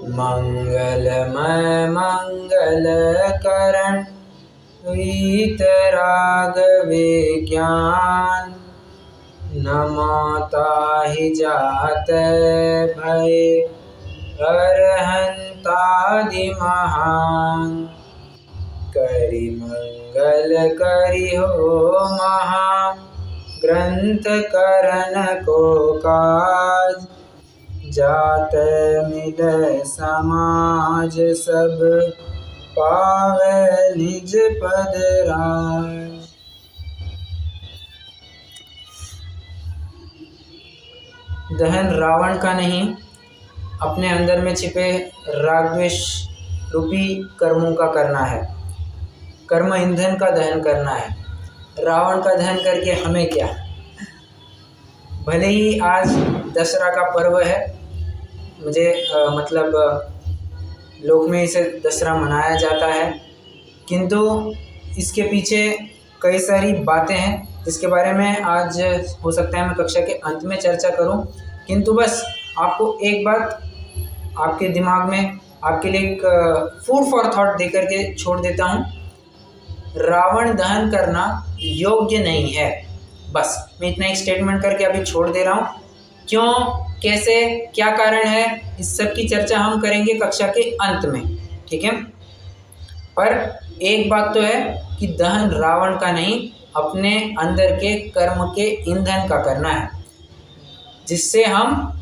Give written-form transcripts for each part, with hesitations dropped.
मंगलमय मंगलकरण वीतराग विज्ञान। नमो ताहि जात भय अरहंतादि महान। करि मंगल करि हो महा ग्रंथ करन को काज। जात मिल समाज सब पावे निज पद राज। दहन रावण का नहीं, अपने अंदर में छिपे राग द्वेष रूपी कर्मों का करना है। कर्म ईंधन का दहन करना है। रावण का दहन करके हमें क्या। भले ही आज दशहरा का पर्व है, मुझे लोक में इसे दशहरा मनाया जाता है, किंतु इसके पीछे कई सारी बातें हैं जिसके बारे में आज हो सकता है मैं कक्षा के अंत में चर्चा करूं। किंतु बस आपको एक बात आपके दिमाग में आपके लिए एक फूड फॉर थॉट देकर के छोड़ देता हूं। रावण दहन करना योग्य नहीं है। बस मैं इतना एक स्टेटमेंट करके अभी छोड़ दे रहा हूं। क्यों, कैसे, क्या कारण है, इस सब की चर्चा हम करेंगे कक्षा के अंत में, ठीक है। पर एक बात तो है कि दहन रावण का नहीं, अपने अंदर के कर्म के ईंधन का करना है, जिससे हम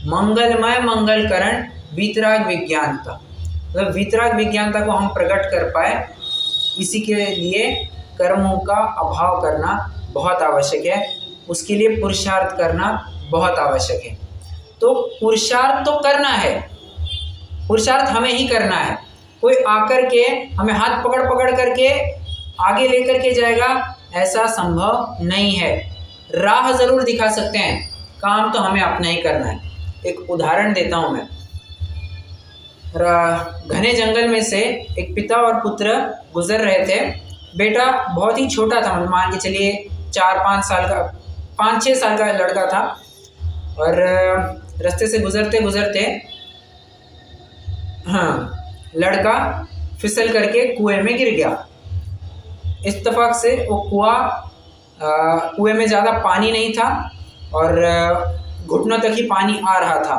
मंगलमय मंगलकरण वीतराग विज्ञानता, मतलब वीतराग विज्ञानता को हम प्रकट कर पाए। इसी के लिए कर्मों का अभाव करना बहुत आवश्यक है, उसके लिए पुरुषार्थ करना बहुत आवश्यक है। तो पुरुषार्थ तो करना है, पुरुषार्थ हमें ही करना है। कोई आकर के हमें हाथ पकड़ पकड़ करके आगे लेकर के जाएगा, ऐसा संभव नहीं है। राह जरूर दिखा सकते हैं, काम तो हमें अपना ही करना है। एक उदाहरण देता हूं मैं। घने जंगल में से एक पिता और पुत्र गुजर रहे थे। बेटा बहुत ही छोटा था, मान के चलिए 4-5 साल का, 5-6 साल का लड़का था। और रास्ते से गुजरते गुजरते लड़का फिसल करके कुएं में गिर गया। इत्तेफाक से वो कुएं में ज़्यादा पानी नहीं था और घुटनों तक ही पानी आ रहा था।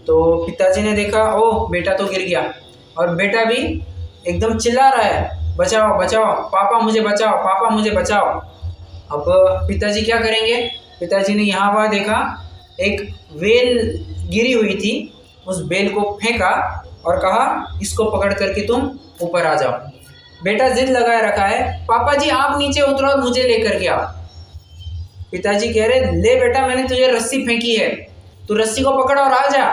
तो पिताजी ने देखा, ओह बेटा तो गिर गया, और बेटा भी एकदम चिल्ला रहा है, बचाओ बचाओ पापा मुझे बचाओ, पापा मुझे बचाओ। अब पिताजी क्या करेंगे। पिताजी ने यहाँ वहाँ देखा, एक बेल गिरी हुई थी, उस बेल को फेंका और कहा इसको पकड़ करके तुम ऊपर आ जाओ। बेटा जिद लगाए रखा है, पापा जी आप नीचे उतरो, मुझे लेकर के आओ। पिताजी कह रहे, ले बेटा मैंने तुझे रस्सी फेंकी है, तू रस्सी को पकड़ और आ जा।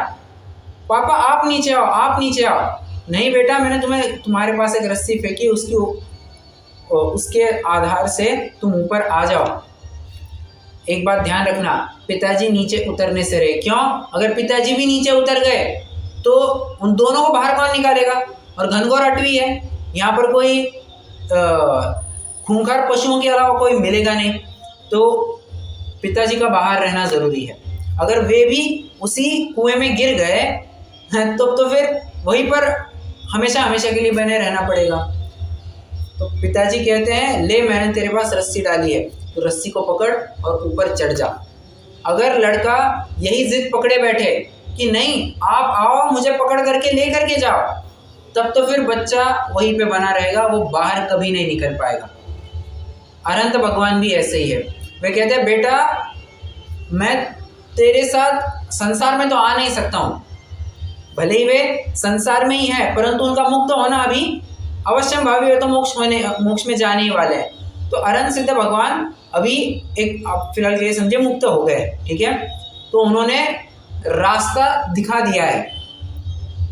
पापा आप नीचे आओ, आप नीचे आओ। नहीं बेटा मैंने तुम्हारे पास एक रस्सी फेंकी, उसके आधार से तुम ऊपर आ जाओ। एक बात ध्यान रखना, पिताजी नीचे उतरने से रहे। क्यों, अगर पिताजी भी नीचे उतर गए तो उन दोनों को बाहर कौन निकालेगा। और घनघोर अटवी है, यहाँ पर कोई खूंखार पशुओं के अलावा कोई मिलेगा नहीं, तो पिताजी का बाहर रहना जरूरी है। अगर वे भी उसी कुएं में गिर गए तो फिर वहीं पर हमेशा हमेशा के लिए बने रहना पड़ेगा। तो पिताजी कहते हैं, ले मैंने तेरे पास रस्सी डाली है, तो रस्सी को पकड़ और ऊपर चढ़ जा। अगर लड़का यही जिद पकड़े बैठे कि नहीं आप आओ मुझे पकड़ करके ले करके जाओ, तब तो फिर बच्चा वहीं पे बना रहेगा, वो बाहर कभी नहीं निकल पाएगा। अनंत भगवान भी ऐसे ही है। वे कहते हैं, बेटा मैं तेरे साथ संसार में तो आ नहीं सकता हूँ। भले ही वे संसार में ही है, परंतु उनका मुक्त होना अभी अवश्य भावी है, तो मोक्ष में जाने ही वाले हैं। तो अनंत सिद्ध भगवान अभी एक फिलहाल ये समझे मुक्त हो गए, ठीक है। तो उन्होंने रास्ता दिखा दिया है,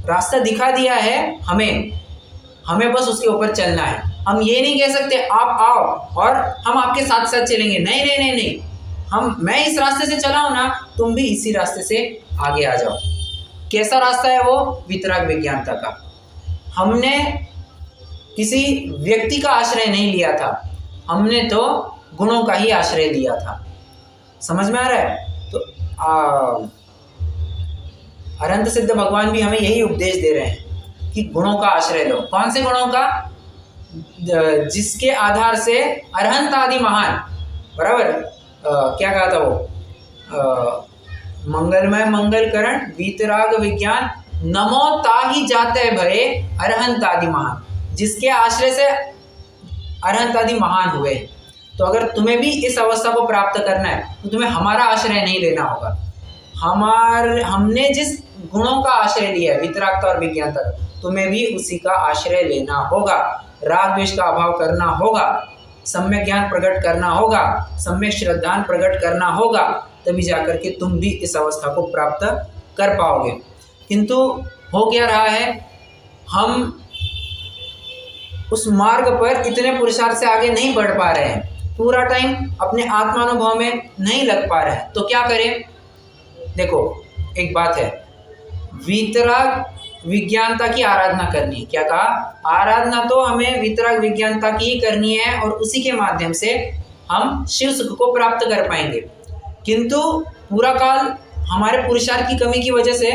रास्ता दिखा दिया है हमें बस उसके ऊपर चलना है। हम ये नहीं कह सकते आप आओ और हम आपके साथ साथ चलेंगे, नहीं नहीं नहीं नहीं, मैं इस रास्ते से चला हूं ना, तुम भी इसी रास्ते से आगे आ जाओ। कैसा रास्ता है वो, वीतराग विज्ञानता का। हमने किसी व्यक्ति का आश्रय नहीं लिया था, हमने तो गुणों का ही आश्रय लिया था। समझ में आ रहा है। तो अनंत सिद्ध भगवान भी हमें यही उपदेश दे रहे हैं कि गुणों का आश्रय लो। कौन से गुणों का? जिसके आधार से अरहंत आदि महान, बराबर, क्या कहा था वो, मंगलमय मंगलकरण वीतराग विज्ञान नमो ताहि जाते भये अरहंत आदि महान, जिसके आश्रय से अरहंत आदि महान हुए। तो अगर तुम्हें भी इस अवस्था को प्राप्त करना है तो तुम्हें हमारा आश्रय नहीं लेना होगा। हमने जिस गुणों का आश्रय लिया है, वितरागता और विज्ञानता, तुम्हें भी उसी का आश्रय लेना होगा। राग द्वेष का अभाव करना होगा, सम्यक ज्ञान प्रकट करना होगा, सम्यक श्रद्धान प्रकट करना होगा, तभी जाकर के तुम भी इस अवस्था को प्राप्त कर पाओगे। किंतु हो क्या रहा है, हम उस मार्ग पर इतने पुरुषार्थ से आगे नहीं बढ़ पा रहे हैं, पूरा टाइम अपने आत्मानुभव में नहीं लग पा रहे हैं। तो क्या करें? देखो, एक बात है, वीतराग विज्ञानता की आराधना करनी है। क्या कहा? आराधना तो हमें वितराग विज्ञानता की ही करनी है और उसी के माध्यम से हम शिव सुख को प्राप्त कर पाएंगे। किंतु पूरा काल हमारे पुरुषार्थ की कमी की वजह से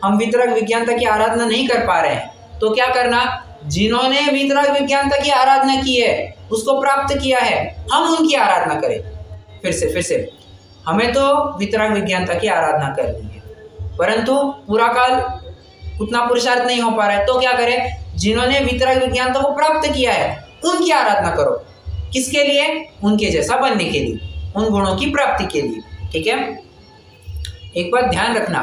हम वितराग विज्ञानता की आराधना नहीं कर पा रहे हैं। तो क्या करना? जिन्होंने वितराग विज्ञानता की आराधना की है, उसको प्राप्त किया है, हम उनकी आराधना करें। फिर से हमें तो वितराग विज्ञानता की आराधना करनी है, परंतु पूरा काल उतना पुरुषार्थ नहीं हो पा रहा है। तो क्या करें? जिन्होंने वितराग विज्ञानता को प्राप्त किया है उनकी आराधना करो। किसके लिए? उनके जैसा बनने के लिए, उन गुणों की प्राप्ति के लिए। ठीक है, एक बात ध्यान रखना,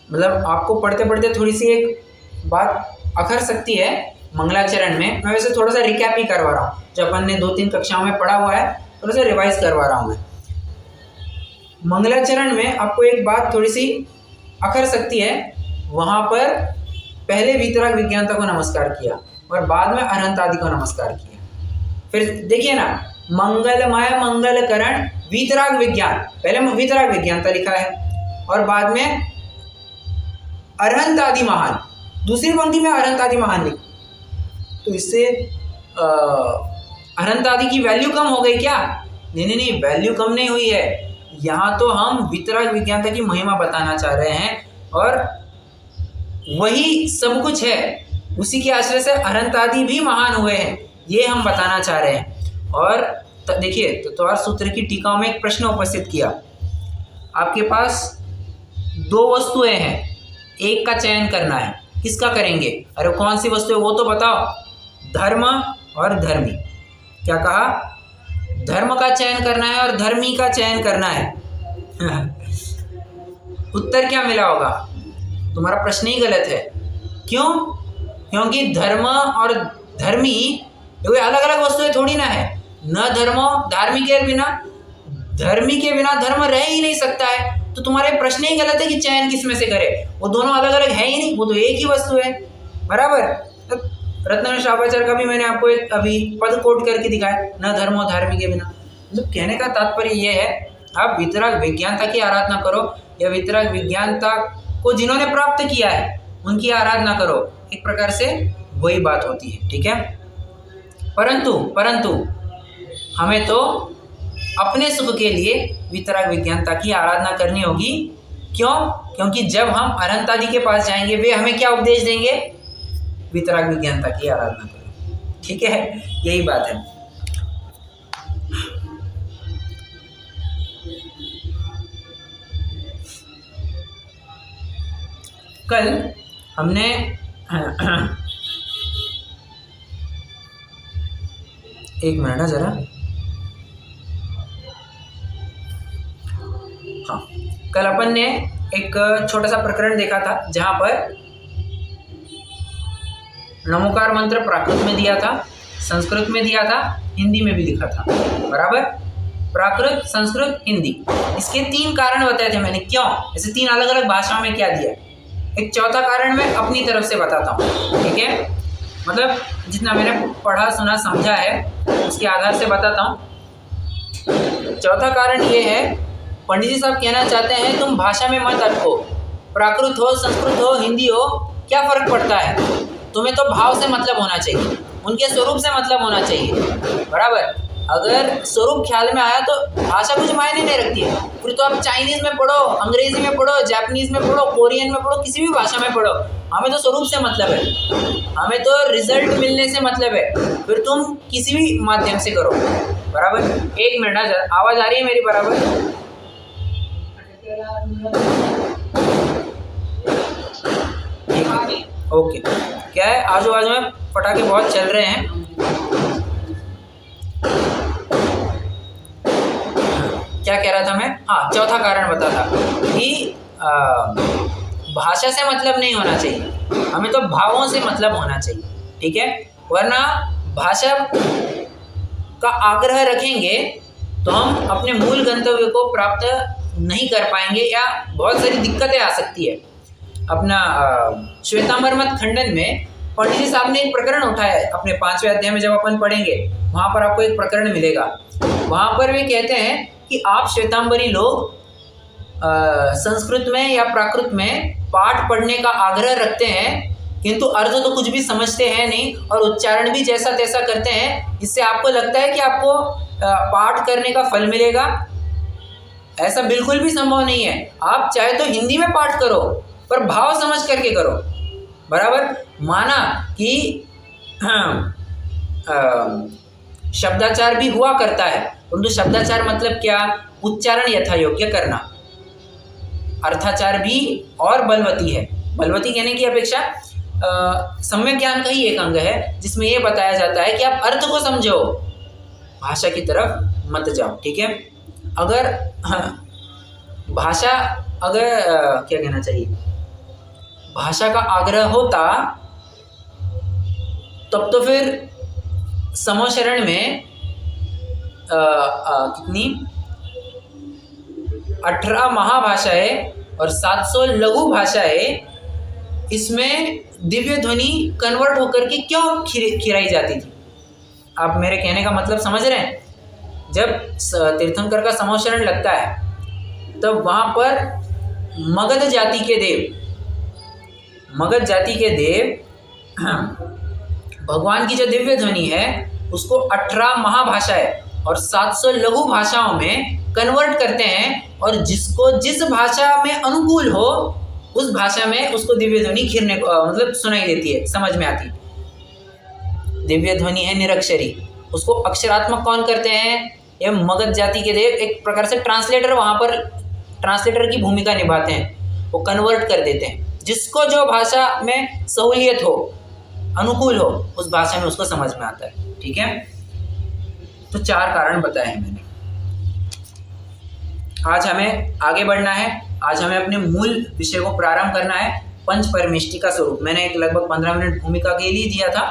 मतलब आपको पढ़ते पढ़ते थोड़ी सी एक बात अखर सकती है मंगलाचरण में। मैं वैसे थोड़ा सा रिकैप ही करवा रहा हूँ, जो अपन ने 2-3 कक्षाओं में पढ़ा हुआ है, थोड़ा सा रिवाइज करवा रहा हूँ मैं। मंगलाचरण में आपको एक बात थोड़ी सी अखर सकती है, वहाँ पर पहले वितराग विज्ञानता को नमस्कार किया और बाद में अनंत आदि को नमस्कार किया। फिर देखिए ना, मंगलमय मंगलकरण वितराग विज्ञान, पहले वितराग विज्ञानता लिखा है और बाद में अरहंत आदि महान, दूसरी पंक्ति में अरहंत आदि महान लिखा। तो इससे अरहंत आदि की वैल्यू कम हो गई क्या? नहीं, वैल्यू कम नहीं हुई है। यहाँ तो हम वितराग विज्ञानता की महिमा बताना चाह रहे हैं और वही सब कुछ है, उसी के आश्रय से अरहंत आदि भी महान हुए हैं, ये हम बताना चाह रहे हैं। और देखिए, तो त्वार सूत्र की टीकाओं में एक प्रश्न उपस्थित किया, आपके पास 2 वस्तुएं हैं, एक का चयन करना है, किसका करेंगे? अरे कौन सी वस्तु है वो तो बताओ। धर्म और धर्मी। क्या कहा? धर्म का चयन करना है और धर्मी का चयन करना है। उत्तर क्या मिला होगा? तुम्हारा प्रश्न ही गलत है। क्यों? क्योंकि धर्म और धर्मी ये अलग अलग वस्तुएं थोड़ी ना है। न धर्मो धार्मी के बिना, धर्मी के बिना धर्म रह ही नहीं सकता है। तो तुम्हारे प्रश्न ही गलत है कि चयन किस में से करे, वो दोनों अलग अलग है ही नहीं, वो तो एक ही वस्तु है, बराबर। रत्नाकर श्रावाचार्य का भी मैंने आपको एक अभी पद कोट करके दिखाया, न धर्मो धार्मी के बिना। मतलब कहने का तात्पर्य ये है, आप वितराग विज्ञानता की आराधना करो या वितराग विज्ञानता को जिन्होंने प्राप्त किया है उनकी आराधना करो, एक प्रकार से वही बात होती है। ठीक है, परंतु हमें तो अपने सुख के लिए वितराग विज्ञानता की आराधना करनी होगी। क्यों? क्योंकि जब हम अनंत आदि के पास जाएंगे, वे हमें क्या उपदेश देंगे? वितराग विज्ञानता की आराधना करो। ठीक है, यही बात है। कल हमने एक मिनट है जरा, हाँ, कल अपन ने एक छोटा सा प्रकरण देखा था जहां पर नमोकार मंत्र प्राकृत में दिया था, संस्कृत में दिया था, हिंदी में भी लिखा था, बराबर। प्राकृत, संस्कृत, हिंदी, इसके 3 कारण बताए थे मैंने। क्यों? ऐसे 3 अलग अलग भाषाओं में क्या दिया। एक चौथा कारण मैं अपनी तरफ से बताता हूँ। ठीक है, मतलब जितना मैंने पढ़ा सुना समझा है उसके आधार से बताता हूँ। चौथा कारण ये है, पंडित जी साहब कहना चाहते हैं तुम भाषा में मत अटको, प्राकृत हो, संस्कृत हो, हिंदी हो, क्या फ़र्क पड़ता है, तुम्हें तो भाव से मतलब होना चाहिए, उनके स्वरूप से मतलब होना चाहिए, बराबर। अगर स्वरूप ख्याल में आया तो भाषा कुछ मायने नहीं रखती है। फिर तो आप चाइनीज़ में पढ़ो, अंग्रेजी में पढ़ो, जापानीज़ में पढ़ो, कोरियन में पढ़ो, किसी भी भाषा में पढ़ो, हमें तो स्वरूप से मतलब है, हमें तो रिजल्ट मिलने से मतलब है। फिर तुम किसी भी माध्यम से करो, बराबर। 1 मिनट, आवाज़ आ रही है मेरी बराबर? ओके। क्या है, आजू बाजू में पटाखे बहुत चल रहे हैं। क्या कह रहा था मैं? हाँ, चौथा कारण बता था कि भाषा से मतलब नहीं होना चाहिए, हमें तो भावों से मतलब होना चाहिए, ठीक है। वरना भाषा का आग्रह रखेंगे तो हम अपने मूल गंतव्य को प्राप्त नहीं कर पाएंगे या बहुत सारी दिक्कतें आ सकती है। अपना श्वेतांबर मत खंडन में पंडित जी साहब ने एक प्रकरण उठाया है, अपने 5वें अध्याय में जब अपन पढ़ेंगे वहाँ पर आपको एक प्रकरण मिलेगा। वहाँ पर वे कहते हैं कि आप श्वेतांबरी लोग संस्कृत में या प्राकृत में पाठ पढ़ने का आग्रह रखते हैं, किंतु अर्थ तो कुछ भी समझते हैं नहीं और उच्चारण भी जैसा तैसा करते हैं, जिससे आपको लगता है कि आपको पाठ करने का फल मिलेगा। ऐसा बिल्कुल भी संभव नहीं है। आप चाहे तो हिंदी में पाठ करो, पर भाव समझ करके करो, बराबर। माना कि शब्दाचार भी हुआ करता है, परंतु शब्दाचार मतलब क्या? उच्चारण यथा योग्य करना। अर्थाचार भी और बलवती है, बलवती कहने की अपेक्षा सम्यक ज्ञान का ही एक अंग है, जिसमें यह बताया जाता है कि आप अर्थ को समझो, भाषा की तरफ मत जाओ, ठीक है। अगर भाषा क्या कहना चाहिए, भाषा का आग्रह होता तब तो फिर समोशरण में कितनी 18 महाभाषाएं और 700 लघु भाषाएं, इसमें दिव्य ध्वनि कन्वर्ट होकर के क्यों खिराई जाती थी? आप मेरे कहने का मतलब समझ रहे हैं? जब तीर्थंकर का समोशरण लगता है तब वहाँ पर मगध जाति के देव भगवान की जो दिव्य ध्वनि है उसको 18 महाभाषाएं और 700 लघु भाषाओं में कन्वर्ट करते हैं, और जिसको जिस भाषा में अनुकूल हो उस भाषा में उसको दिव्य ध्वनि खिरने मतलब सुनाई देती है, समझ में आती। दिव्य ध्वनि है निरक्षरी, उसको अक्षरात्मक कौन करते हैं? ये मगध जाति के देव एक प्रकार से ट्रांसलेटर, वहाँ पर ट्रांसलेटर की भूमिका निभाते हैं, वो कन्वर्ट कर देते हैं, जिसको जो भाषा में सहूलियत हो, अनुकूल हो, उस भाषा में उसको समझ में आता है, ठीक है। तो 4 कारण बताए हैं मैंने। आज हमें आगे बढ़ना है, आज हमें अपने मूल विषय को प्रारंभ करना है, पंच परमेष्टि का स्वरूप। मैंने एक लगभग 15 मिनट भूमिका के लिए दिया था,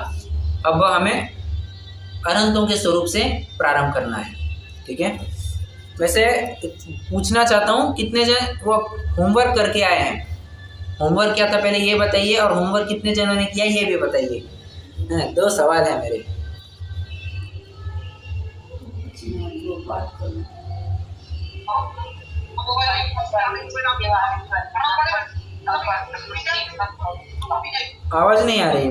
अब हमें अनंतों के स्वरूप से प्रारंभ करना है, ठीक है। वैसे पूछना चाहता हूँ कितने जन वो होमवर्क करके आए हैं? होमवर्क क्या था पहले ये बताइए, और होमवर्क कितने जनों ने किया ये भी बताइए। 2 सवाल है मेरे। आवाज नहीं आ रही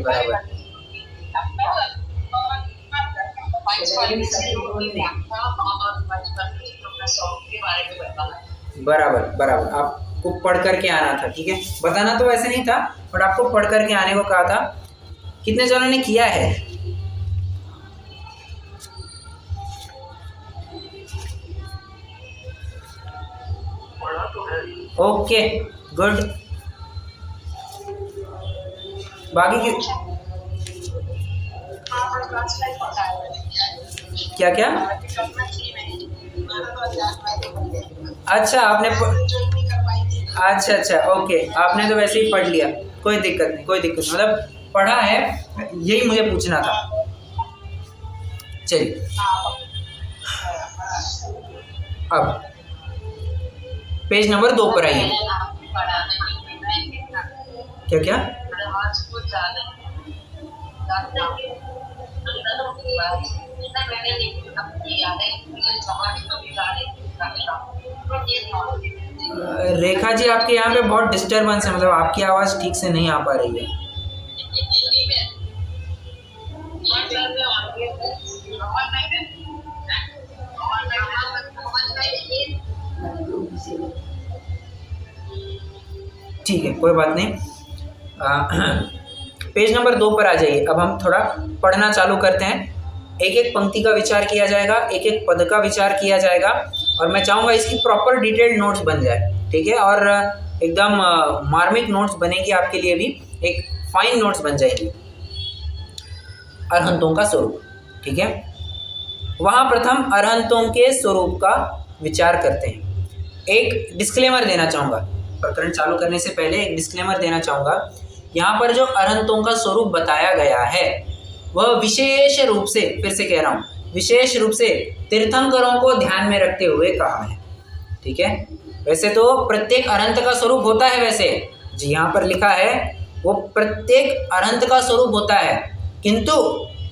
बराबर। बराबर आपको पढ़ करके आना था, ठीक है। बताना तो वैसे नहीं था, बट आपको पढ़ करके आने को कहा था। कितने जनों ने किया है? Okay, good. बाकी क्या? अच्छा, आपने अच्छा, ओके, आपने तो वैसे ही पढ़ लिया, कोई दिक्कत नहीं, मतलब पढ़ा है, यही मुझे पूछना था। चलिए, अब पेज नंबर 2 पर आइए। क्या? रेखा जी, आपके यहाँ पे बहुत डिस्टर्बेंस है, मतलब आपकी आवाज़ ठीक से नहीं आ पा रही है। ठीक है, कोई बात नहीं। पेज नंबर 2 पर आ जाइए। अब हम थोड़ा पढ़ना चालू करते हैं। एक एक पंक्ति का विचार किया जाएगा, एक एक पद का विचार किया जाएगा, और मैं चाहूँगा इसकी प्रॉपर डिटेल्ड नोट्स बन जाए, ठीक है, और एकदम मार्मिक नोट्स बनेगी आपके लिए भी, एक फाइन नोट्स बन जाएगी। अरहंतों का स्वरूप, ठीक है। वहाँ प्रथम अरहंतों के स्वरूप का विचार करते हैं। एक डिस्क्लेमर देना चाहूँगा, प्रकरण चालू करने से पहले एक डिस्क्लेमर देना चाहूँगा। यहाँ पर जो अरहंतों का स्वरूप बताया गया है वह विशेष रूप से, फिर से कह रहा हूँ, विशेष रूप से तीर्थंकरों को ध्यान में रखते हुए कहा है, ठीक है। वैसे तो प्रत्येक अरहंत का स्वरूप होता है, वैसे जी यहाँ पर लिखा है वो प्रत्येक अरहंत का स्वरूप होता है, किंतु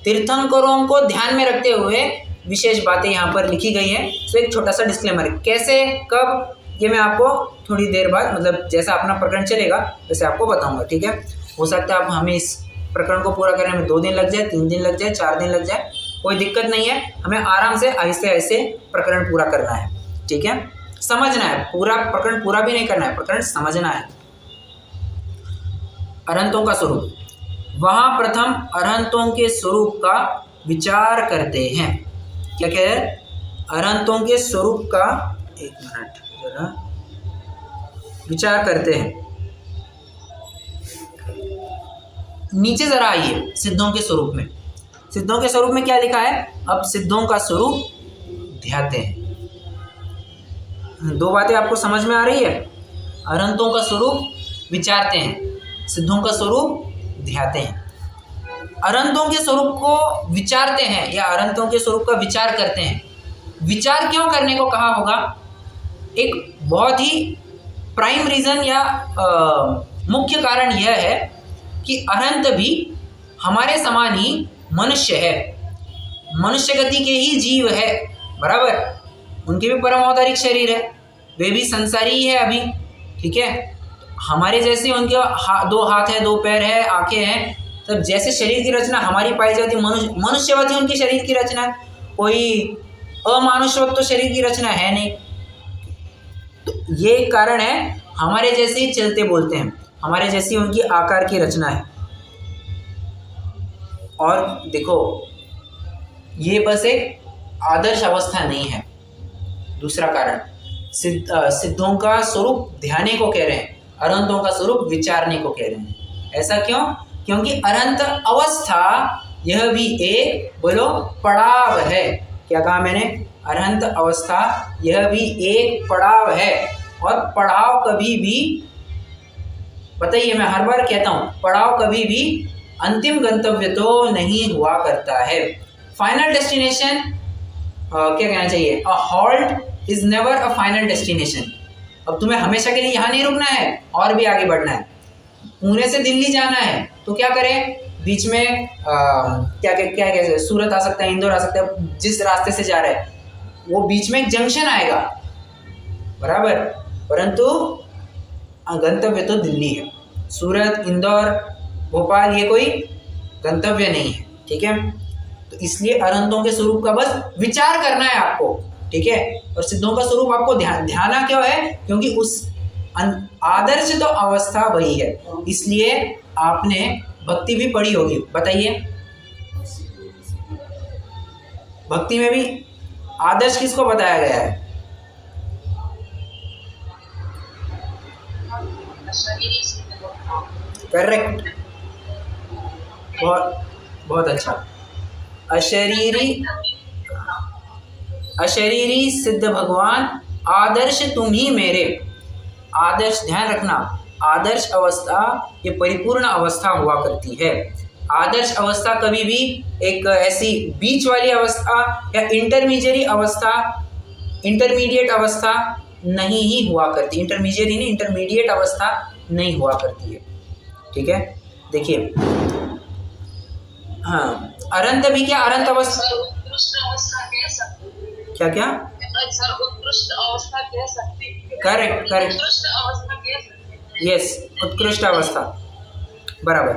तीर्थंकरों को ध्यान में रखते हुए विशेष बातें यहाँ पर लिखी गई हैं। तो एक छोटा सा डिस्क्लेमर है, कैसे कब ये मैं आपको थोड़ी देर बाद, मतलब जैसा अपना प्रकरण चलेगा वैसे आपको बताऊंगा, ठीक है। हो सकता है आप हमें इस प्रकरण को पूरा करने में 2 दिन लग जाए, 3 दिन लग जाए, 4 दिन लग जाए, कोई दिक्कत नहीं है। हमें आराम से आहिस्ते आहिस्ते प्रकरण पूरा करना है, ठीक है, समझना है। पूरा प्रकरण पूरा भी नहीं करना है, प्रकरण समझना है। अरहंतों का स्वरूप, वहाँ प्रथम अरहंतों के स्वरूप का विचार करते हैं। क्या कह रहे हैं? अरहंतों के स्वरूप का, एक मिनट जरा, विचार करते हैं। नीचे जरा आइए, सिद्धों के स्वरूप में। सिद्धों के स्वरूप में क्या लिखा है? अब सिद्धों का स्वरूप ध्याते हैं। 2 बातें आपको समझ में आ रही है? अरहंतों का स्वरूप विचारते हैं, सिद्धों का स्वरूप ध्याते हैं। अरहंतों के स्वरूप को विचारते हैं या अरहंतों के स्वरूप का विचार करते हैं। विचार क्यों करने को कहा होगा? एक बहुत ही प्राइम रीजन या मुख्य कारण यह है कि अरहंत भी हमारे समान ही मनुष्य है, मनुष्य गति के ही जीव है, बराबर। उनके भी परम औदारिक शरीर है, वे भी संसारी ही है अभी, ठीक है। हमारे जैसे उनके 2 हाथ है, 2 पैर है, आंखें हैं, तब जैसे शरीर की रचना हमारी पाई जाती है, मनुष्यवत ही उनकी शरीर की रचना है, कोई अमानुष्यवत तो शरीर की रचना है नहीं। तो ये कारण है, हमारे जैसे ही चलते बोलते हैं, हमारे जैसी उनकी आकार की रचना है। और देखो, ये बस एक आदर्श अवस्था नहीं है। दूसरा कारण, सिद्धों का स्वरूप ध्याने को कह रहे हैं, अरहंतों का स्वरूप विचारने को कह रहे हैं। ऐसा क्यों? क्योंकि अरहंत अवस्था यह भी एक, बोलो, पड़ाव है। क्या कहा मैंने? अरहंत अवस्था यह भी एक पड़ाव है, और पड़ाव कभी भी, बताइए, मैं हर बार कहता हूँ, पड़ाव कभी भी अंतिम गंतव्य तो नहीं हुआ करता है। फाइनल डेस्टिनेशन, क्या कहना चाहिए, a halt is never a final destination. अब तुम्हें हमेशा के लिए यहाँ नहीं रुकना है, और भी आगे बढ़ना है। पुणे से दिल्ली जाना है तो क्या करें? बीच में क्या कहते हैं, सूरत आ सकता है, इंदौर आ सकता है, जिस रास्ते से जा रहे हैं वो बीच में एक जंक्शन आएगा, बराबर। परंतु गंतव्य तो दिल्ली है। सूरत, इंदौर, भोपाल ये कोई गंतव्य नहीं है, ठीक है। तो इसलिए अरहंतों के स्वरूप का बस विचार करना है आपको, ठीक है। और सिद्धों का स्वरूप आपको ध्याना क्यों है? क्योंकि उस आदर्श तो अवस्था वही है, इसलिए आपने भक्ति भी पढ़ी होगी, बताइए। भक्ति में भी आदर्श किसको बताया गया है? करेक्ट, बहुत अच्छा। अशरीरी सिद्ध भगवान, आदर्श तुम ही मेरे। आदर्श, ध्यान रखना, आदर्श अवस्था ये परिपूर्ण अवस्था हुआ करती है। आदर्श अवस्था कभी भी एक ऐसी बीच वाली अवस्था या इंटरमीडिएट अवस्था नहीं ही हुआ करती। इंटरमीडिएट अवस्था नहीं हुआ करती है, ठीक है। देखिए, हाँ, अरहंत भी क्या, अरहंत अवस्था, उत्कृष्ट अवस्था कह सकते, क्या सर, उत्कृष्ट अवस्था कह सकते, करेक्ट, उत्कृष्ट अवस्था कह सकते, यस, उत्कृष्ट अवस्था, बराबर।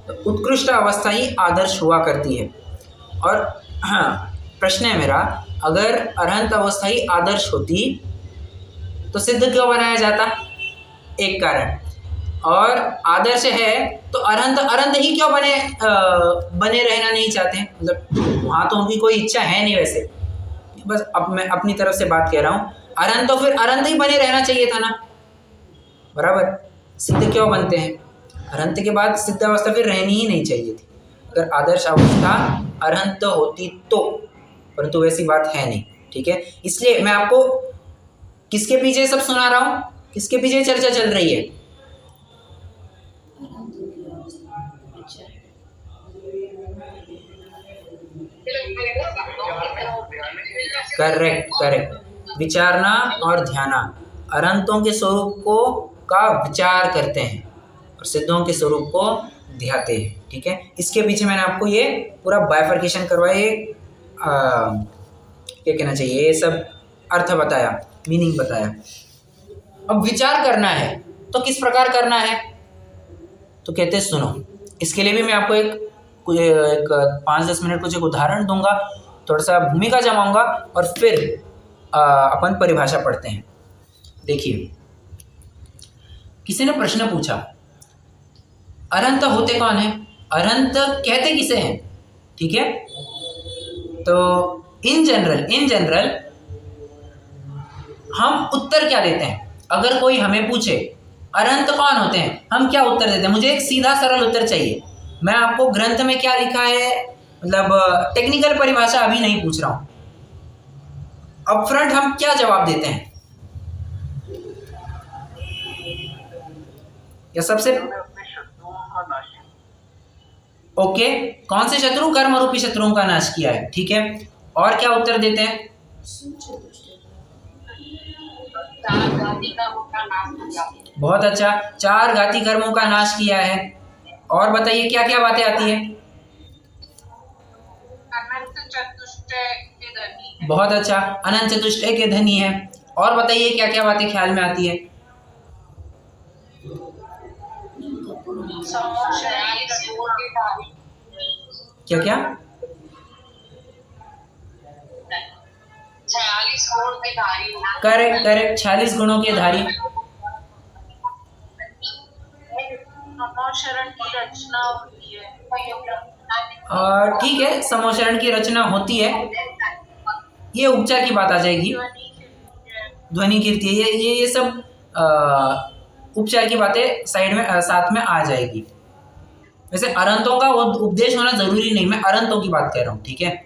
तो उत्कृष्ट अवस्था ही आदर्श हुआ करती है। और हाँ, प्रश्न है मेरा, अगर अरहंत अवस्था ही आदर्श होती तो सिद्ध क्यों बनाया जाता, एक कारण। और आदर्श है तो अरहंत, अरहंत ही क्यों बने रहना नहीं चाहते हैं, मतलब वहाँ तो उनकी कोई इच्छा है नहीं वैसे, बस अब मैं अपनी तरफ से बात कह रहा हूँ। अरहंत तो फिर अरहंत ही बने रहना चाहिए था ना, बराबर। सिद्ध क्यों बनते हैं, अरहंत के बाद सिद्ध अवस्था फिर रहनी ही नहीं चाहिए थी। अगर आदर्श अवस्था अरहंत होती तो, परंतु वैसी बात है नहीं, ठीक है। इसलिए मैं आपको किसके पीछे सब सुना रहा हूँ, किसके पीछे चर्चा चल रही है, करेक्ट करेक्ट, विचारना और ध्याना। अरहंतों के स्वरूप को का विचार करते हैं और सिद्धों के स्वरूप को ध्याते हैं, ठीक है। इसके पीछे मैंने आपको ये पूरा बाइफर्केशन करवाया, क्या कहना चाहिए, ये सब अर्थ बताया, मीनिंग बताया। अब विचार करना है तो किस प्रकार करना है, तो कहते हैं सुनो। इसके लिए भी मैं आपको एक 5-10 मिनट कुछ एक उदाहरण दूंगा, थोड़ा सा भूमिका जमाऊंगा और फिर अपन परिभाषा पढ़ते हैं। देखिए, किसी ने प्रश्न पूछा अरहंत होते कौन है, अरहंत कहते किसे हैं, ठीक है। तो इन जनरल हम उत्तर क्या देते हैं, अगर कोई हमें पूछे अरहंत कौन होते हैं, हम क्या उत्तर देते हैं। मुझे एक सीधा सरल उत्तर चाहिए। मैं आपको ग्रंथ में क्या लिखा है, मतलब टेक्निकल परिभाषा अभी नहीं पूछ रहा हूं, अपफ्रंट हम क्या जवाब देते हैं। या सबसे ओके, कौन से शत्रु, कर्म रूपी शत्रुओं का नाश किया है, ठीक है। और क्या उत्तर देते हैं, बहुत अच्छा, 4 घाती कर्मों का नाश किया है। और बताइए क्या क्या बातें आती है, बहुत अच्छा, अनंत चतुष्टय के धनी है। और बताइए क्या क्या बातें ख्याल में आती है, क्या क्या, 46 गुण के धारी, करेक्ट करेक्ट, 46 गुणों के धारी। समोशरण की रचना होती है, ठीक है, समोशरण की रचना होती है, ये उपचार की बात आ जाएगी, ध्वनि कीर्ति, ये सब उपचार की बातें साइड में साथ में आ जाएगी। वैसे अरहंतों का उपदेश होना जरूरी नहीं, मैं अरहंतों की बात कर रहा हूँ, ठीक है।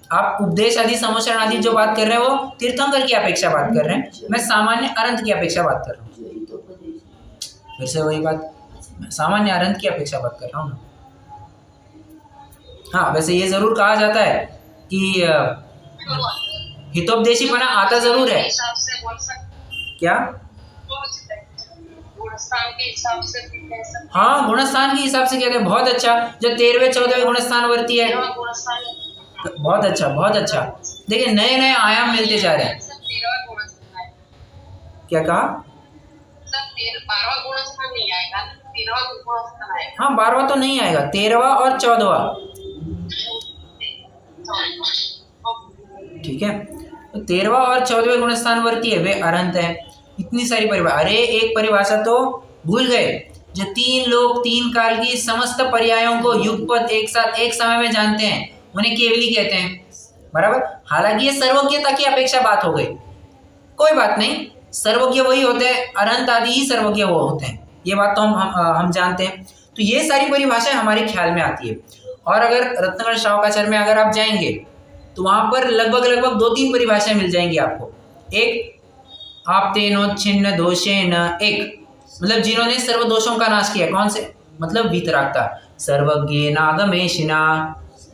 आप उपदेश आदि, समोशरण आदि जो बात कर रहे हैं वो तीर्थंकर की अपेक्षा बात कर रहे हैं, मैं सामान्य अरहंत की अपेक्षा बात कर रहा हूँ। वैसे वही बात, मैं सामान्य अरहंत की अपेक्षा बात कर रहा हूँ ना। हाँ, वैसे ये जरूर कहा जाता है कि हितोपदेशीपना आता जरूर है, क्या, हाँ, गुणस्थान के हिसाब से कहते हैं, बहुत अच्छा, जो 13वें 14वें गुणस्थान वर्ती है, बहुत अच्छा बहुत अच्छा। देखिए नए नए आयाम मिलते जा रहे हैं, क्या कहा, 12वां गुणस्थान नहीं आएगा, 13वां गुणस्थान आएगा। हाँ, 12वां तो नहीं आएगा, 13वां और 14वां, ठीक है। तो 13वां और 14वें गुणस्थान वर्ती है, वे अरहंत है। इतनी सारी परिभाषा, अरे एक परिभाषा तो भूल गए, जो 3 लोग 3 काल की समस्त पर्यायों को युगपत एक साथ एक समय में जानते हैं, उन्हें केवली कहते हैं, बराबर। हालांकि ये सर्वज्ञता की अपेक्षा बात हो गई, कोई बात नहीं, सर्वज्ञ वही होते हैं, अरहंत आदि ही सर्वज्ञ वो होते हैं, ये बात तो हम जानते हैं। तो ये सारी परिभाषाएं हमारे ख्याल में आती है। और अगर रत्नगढ़ शावकाचार्य में अगर आप जाएंगे तो वहां पर लगभग 2-3 परिभाषाएं मिल जाएंगी आपको। एक, आपतेनोच्छिन्न दोषेण, एक मतलब जिन्होंने सर्व दोषों का नाश किया, कौन से, मतलब वीतरागता, सर्वज्ञ नागमेशिना,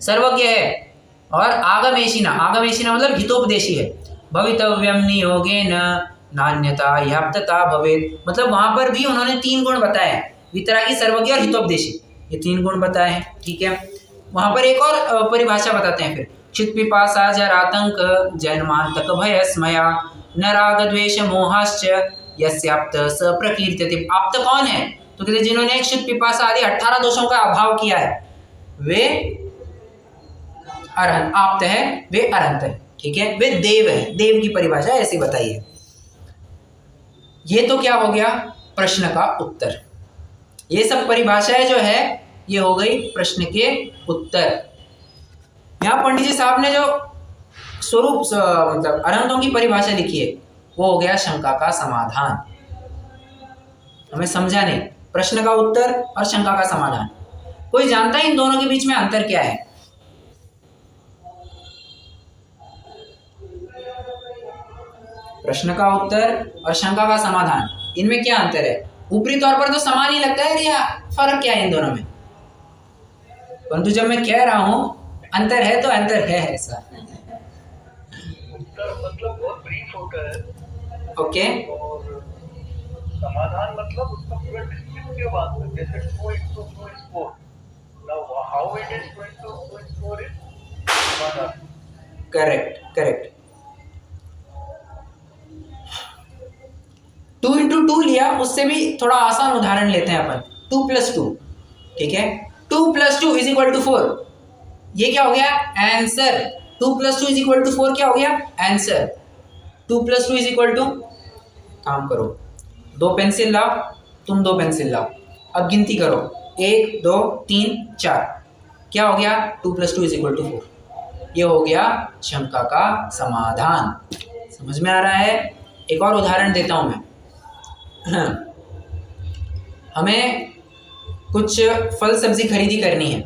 सर्वज्ञ है, और आगमेशिना, आगमेशिना मतलब हितोपदेशी है, भवितव्यम नियोगेन नान्यता याप्तता भवेत्, मतलब वहां पर भी उन्होंने 3 गुण बताए, वितरागी, सर्वज्ञ और हितोपदेशी, ये 3 गुण बताए हैं, ठीक है। वहां पर एक और परिभाषा बताते हैं फिर, क्षित पिपासा जरातंक जन्मांतक भयस्मया न राग द्वेष मोहाश्च यस्याप्त स प्रकीर्त्यते। आप्त कौन है, तो कहते जिन्होंने क्षित पिपासा आदि 18 दोषों का अभाव किया है वे अरहंत, आप्त है वे अरहंत है, ठीक है। वे देव है, देव की परिभाषा ऐसी बताई है। ये तो क्या हो गया, प्रश्न का उत्तर। ये सब परिभाषाएं जो है ये हो गई प्रश्न के उत्तर। यहाँ पंडित जी साहब ने जो स्वरूप मतलब अनंतों की परिभाषा लिखी है वो हो गया शंका का समाधान। हमें समझा नहीं, प्रश्न का उत्तर और शंका का समाधान। कोई जानता है इन दोनों के बीच में अंतर क्या है? प्रश्न का उत्तर और शंका का समाधान, इनमें क्या अंतर है? ऊपरी तौर पर तो समान ही लगता है, या फर्क क्या है इन दोनों में? परंतु जब मैं कह रहा हूं अंतर है तो अंतर है ऐसा। उत्तर मतलब बहुत ब्रीफ होता है, ओके, और समाधान मतलब उसका पूरा डिस्क्रिप्टिव आंसर, जैसे 2 into 2 is 4. Now how it is 2 into 2 is 4 is समाधान। करेक्ट। 2 into 2 लिया, उससे भी थोड़ा आसान उदाहरण लेते हैं अपन। 2 + 2, ठीक है। 2 + 2 = 4, ये क्या हो गया? आंसर। 2 + 2 = 4 क्या हो गया? आंसर। 2 + 2 = काम करो, 2 पेंसिल लाओ, तुम 2 पेंसिल लाओ, अब गिनती करो, 1 2 3 4, क्या हो गया? 2 + 2 = 4। ये हो गया शंका का समाधान। समझ में आ रहा है? एक और उदाहरण देता हूं मैं। हमें कुछ फल सब्जी खरीदी करनी है।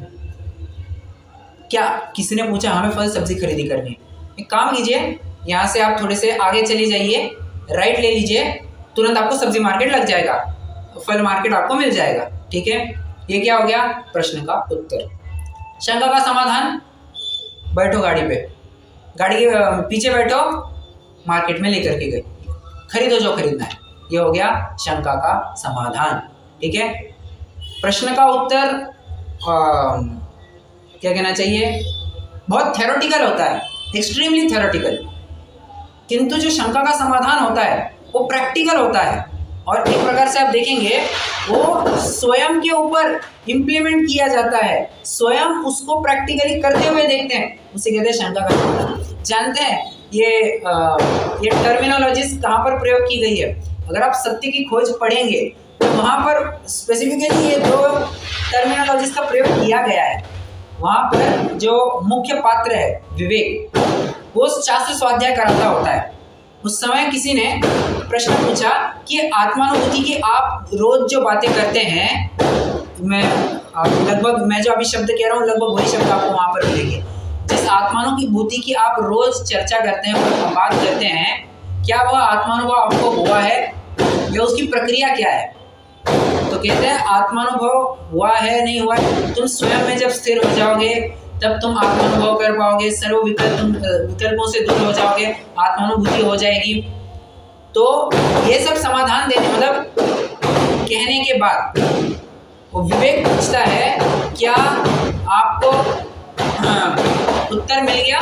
क्या किसी ने पूछा हमें फल सब्जी खरीदी करनी है? एक काम कीजिए, यहाँ से आप थोड़े से आगे चले जाइए, राइट ले लीजिए, तुरंत आपको सब्जी मार्केट लग जाएगा, फल मार्केट आपको मिल जाएगा, ठीक है। ये क्या हो गया? प्रश्न का उत्तर। शंका का समाधान, बैठो गाड़ी पे, गाड़ी के पीछे बैठो, मार्केट में लेकर के गए, खरीदो जो खरीदना है। ये हो गया शंका का समाधान, ठीक है। प्रश्न का उत्तर क्या कहना चाहिए, बहुत थ्योरेटिकल होता है, एक्सट्रीमली थ्योरेटिकल, किंतु जो शंका का समाधान होता है वो प्रैक्टिकल होता है, और एक प्रकार से आप देखेंगे वो स्वयं के ऊपर इम्प्लीमेंट किया जाता है, स्वयं उसको प्रैक्टिकली करते हुए देखते हैं, उसे कहते हैं शंका का समाधान। जानते हैं ये टर्मिनोलॉजीज कहाँ पर प्रयोग की गई है? अगर आप सत्य की खोज पढ़ेंगे तो वहाँ पर स्पेसिफिकली ये 2 टर्मिनोलॉजीज का प्रयोग किया गया है। वहाँ पर जो मुख्य पात्र है विवेक, वो शास्त्र स्वाध्याय कराता होता है। उस समय किसी ने प्रश्न पूछा कि आत्मानुभूति की आप रोज जो बातें करते हैं, मैं जो अभी शब्द कह रहा हूँ लगभग वही शब्द आपको वहाँ पर मिलेंगे। जिस आत्मानुभूति की आप रोज चर्चा करते हैं, बात करते हैं, क्या वह आत्मानुभव आपको हुआ है या उसकी प्रक्रिया क्या है? तो कहते हैं आत्मानुभव हुआ है नहीं हुआ है, तुम स्वयं में जब स्थिर हो जाओगे तब तुम आत्मानुभव कर पाओगे, सर्व विकल्पों से दूर हो जाओगे, आत्मानुभूति हो जाएगी। तो ये सब समाधान देने मतलब कहने के बाद वो विवेक पूछता है क्या आपको उत्तर मिल गया,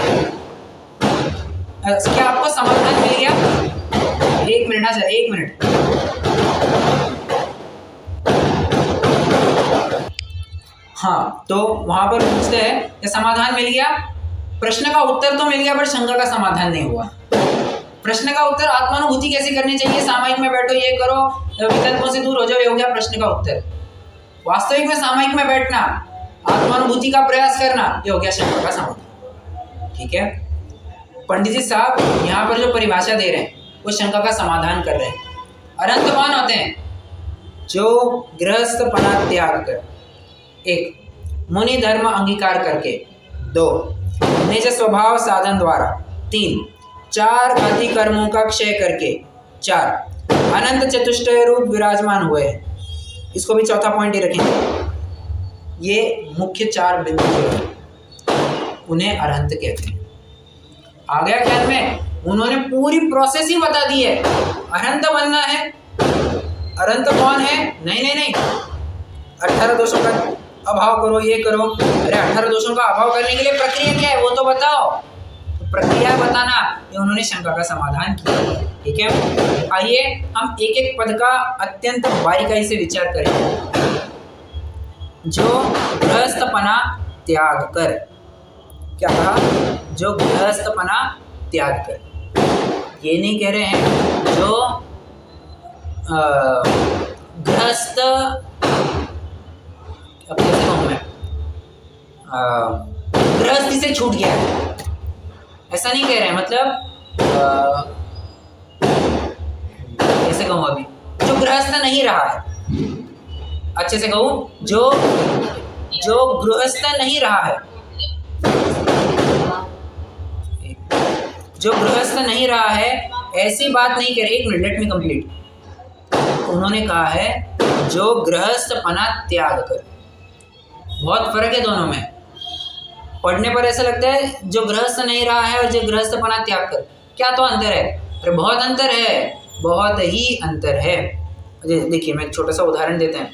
क्या आपको समाधान मिल गया? 1 मिनट, हाँ सर 1 मिनट। हाँ, तो वहां पर पूछते हैं कि समाधान मिल गया, प्रश्न का उत्तर तो मिल गया पर शंका का समाधान नहीं हुआ। प्रश्न का उत्तर आत्मानुभूति कैसे करनी चाहिए, सामायिक में बैठो, ये करो, विकल्पों से दूर हो जाओ, ये हो गया प्रश्न का उत्तर। वास्तविक में सामायिक में बैठना, आत्मानुभूति का प्रयास करना, ये हो गया शंका का समाधान, ठीक है। पंडित जी साहब यहाँ पर जो परिभाषा दे रहे हैं वो शंका का समाधान कर रहे हैं। अरंत कौन होते हैं? जो गृहस्थपना त्याग कर, 1 मुनि धर्म अंगीकार करके, 2 निज स्वभाव साधन द्वारा, 3 4 घाती कर्मों का क्षय करके, 4 अनंत चतुष्टय रूप विराजमान हुए। इसको भी चौथा पॉइंट ही रखेंगे। ये मुख्य 4 बिंदु हैं, उन्हें अरहंत कहते हैं। आ गया ख्याल में? उन्होंने पूरी प्रोसेस ही बता दी है। अरहंत बनना है, अरहंत कौन है? नहीं 18 दोषों का अभाव करो, ये करो। अरे 18 दोषों का अभाव करने के लिए प्रक्रिया क्या है वो तो बताओ। तो प्रक्रिया बताना, ये उन्होंने शंका का समाधान किया, ठीक है। आइए हम एक एक पद का अत्यंत बारीकाई से विचार करें। जो गृहस्थपना त्याग कर, क्या कहा? जो गृहस्थपना त्याग कर, ये नहीं कह रहे हैं जो गृहस्थ, अब कैसे कहूँ मैं, गृहस्थी से छूट गया है, ऐसा नहीं कह रहे हैं, मतलब कैसे कहूँ अभी, जो गृहस्थ नहीं रहा है, अच्छे से कहूँ, जो गृहस्थ नहीं रहा है, जो गृहस्थ नहीं रहा है, ऐसी बात नहीं कह रही। एक मिनट, लेट मी कंप्लीट। उन्होंने कहा है जो गृहस्थपना त्याग कर। बहुत फर्क है दोनों में। पढ़ने पर ऐसा लगता है जो गृहस्थ नहीं रहा है और जो गृहस्थपना त्याग कर, क्या तो अंतर है? अरे बहुत अंतर है, बहुत ही अंतर है। देखिए मैं एक छोटा सा उदाहरण देते हैं।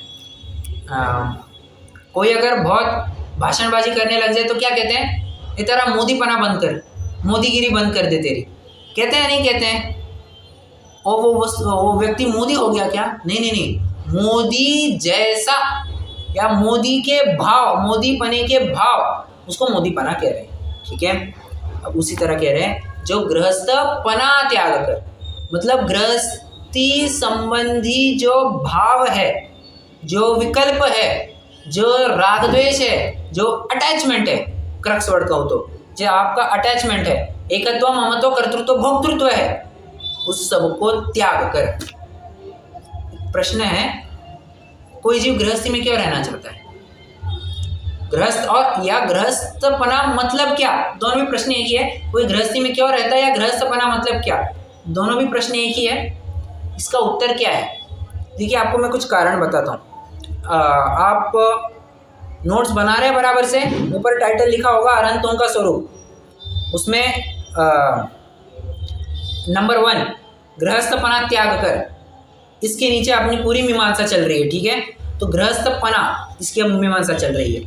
कोई अगर बहुत भाषणबाजी करने लग जाए तो क्या कहते हैं? ये तेरा मोदीपना बंद कर, मोदीगिरी बंद कर दे तेरी, कहते हैं नहीं कहते हैं? और वो व्यक्ति मोदी हो गया क्या? नहीं, मोदी जैसा या मोदी के भाव, मोदीपने के भाव, उसको मोदीपना कह रहे हैं। ठीक है, अब उसी तरह कह रहे हैं जो गृहस्थपना त्याग कर, मतलब गृहस्थी संबंधी जो भाव है, जो विकल्प है, जो राग द्वेष है, जो अटैचमेंट है, क्रक्स वर्ड कहूँ तो जो आपका अटैचमेंट है, एकत्व, ममत्व, कर्तृत्व, भोक्तृत्व है, उस सब को त्याग कर। प्रश्न है, कोई जीव गृहस्थी में क्यों रहना चाहता है? गृहस्थ और या गृहस्थपना मतलब क्या? दोनों भी प्रश्न एक ही है। कोई गृहस्थी में क्यों रहता है या गृहस्थपना मतलब क्या? दोनों भी प्रश्न एक ही है। इसका उत्तर क्या है? देखिए आपको मैं कुछ कारण बताता हूँ। आप नोट्स बना रहे हैं बराबर से, ऊपर टाइटल लिखा होगा अरहंतों का स्वरूप, उसमें नंबर 1 गृहस्थपना त्याग कर, इसके नीचे अपनी पूरी मीमांसा चल रही है। ठीक है, तो गृहस्थपना इसकी अब मीमांसा चल रही है।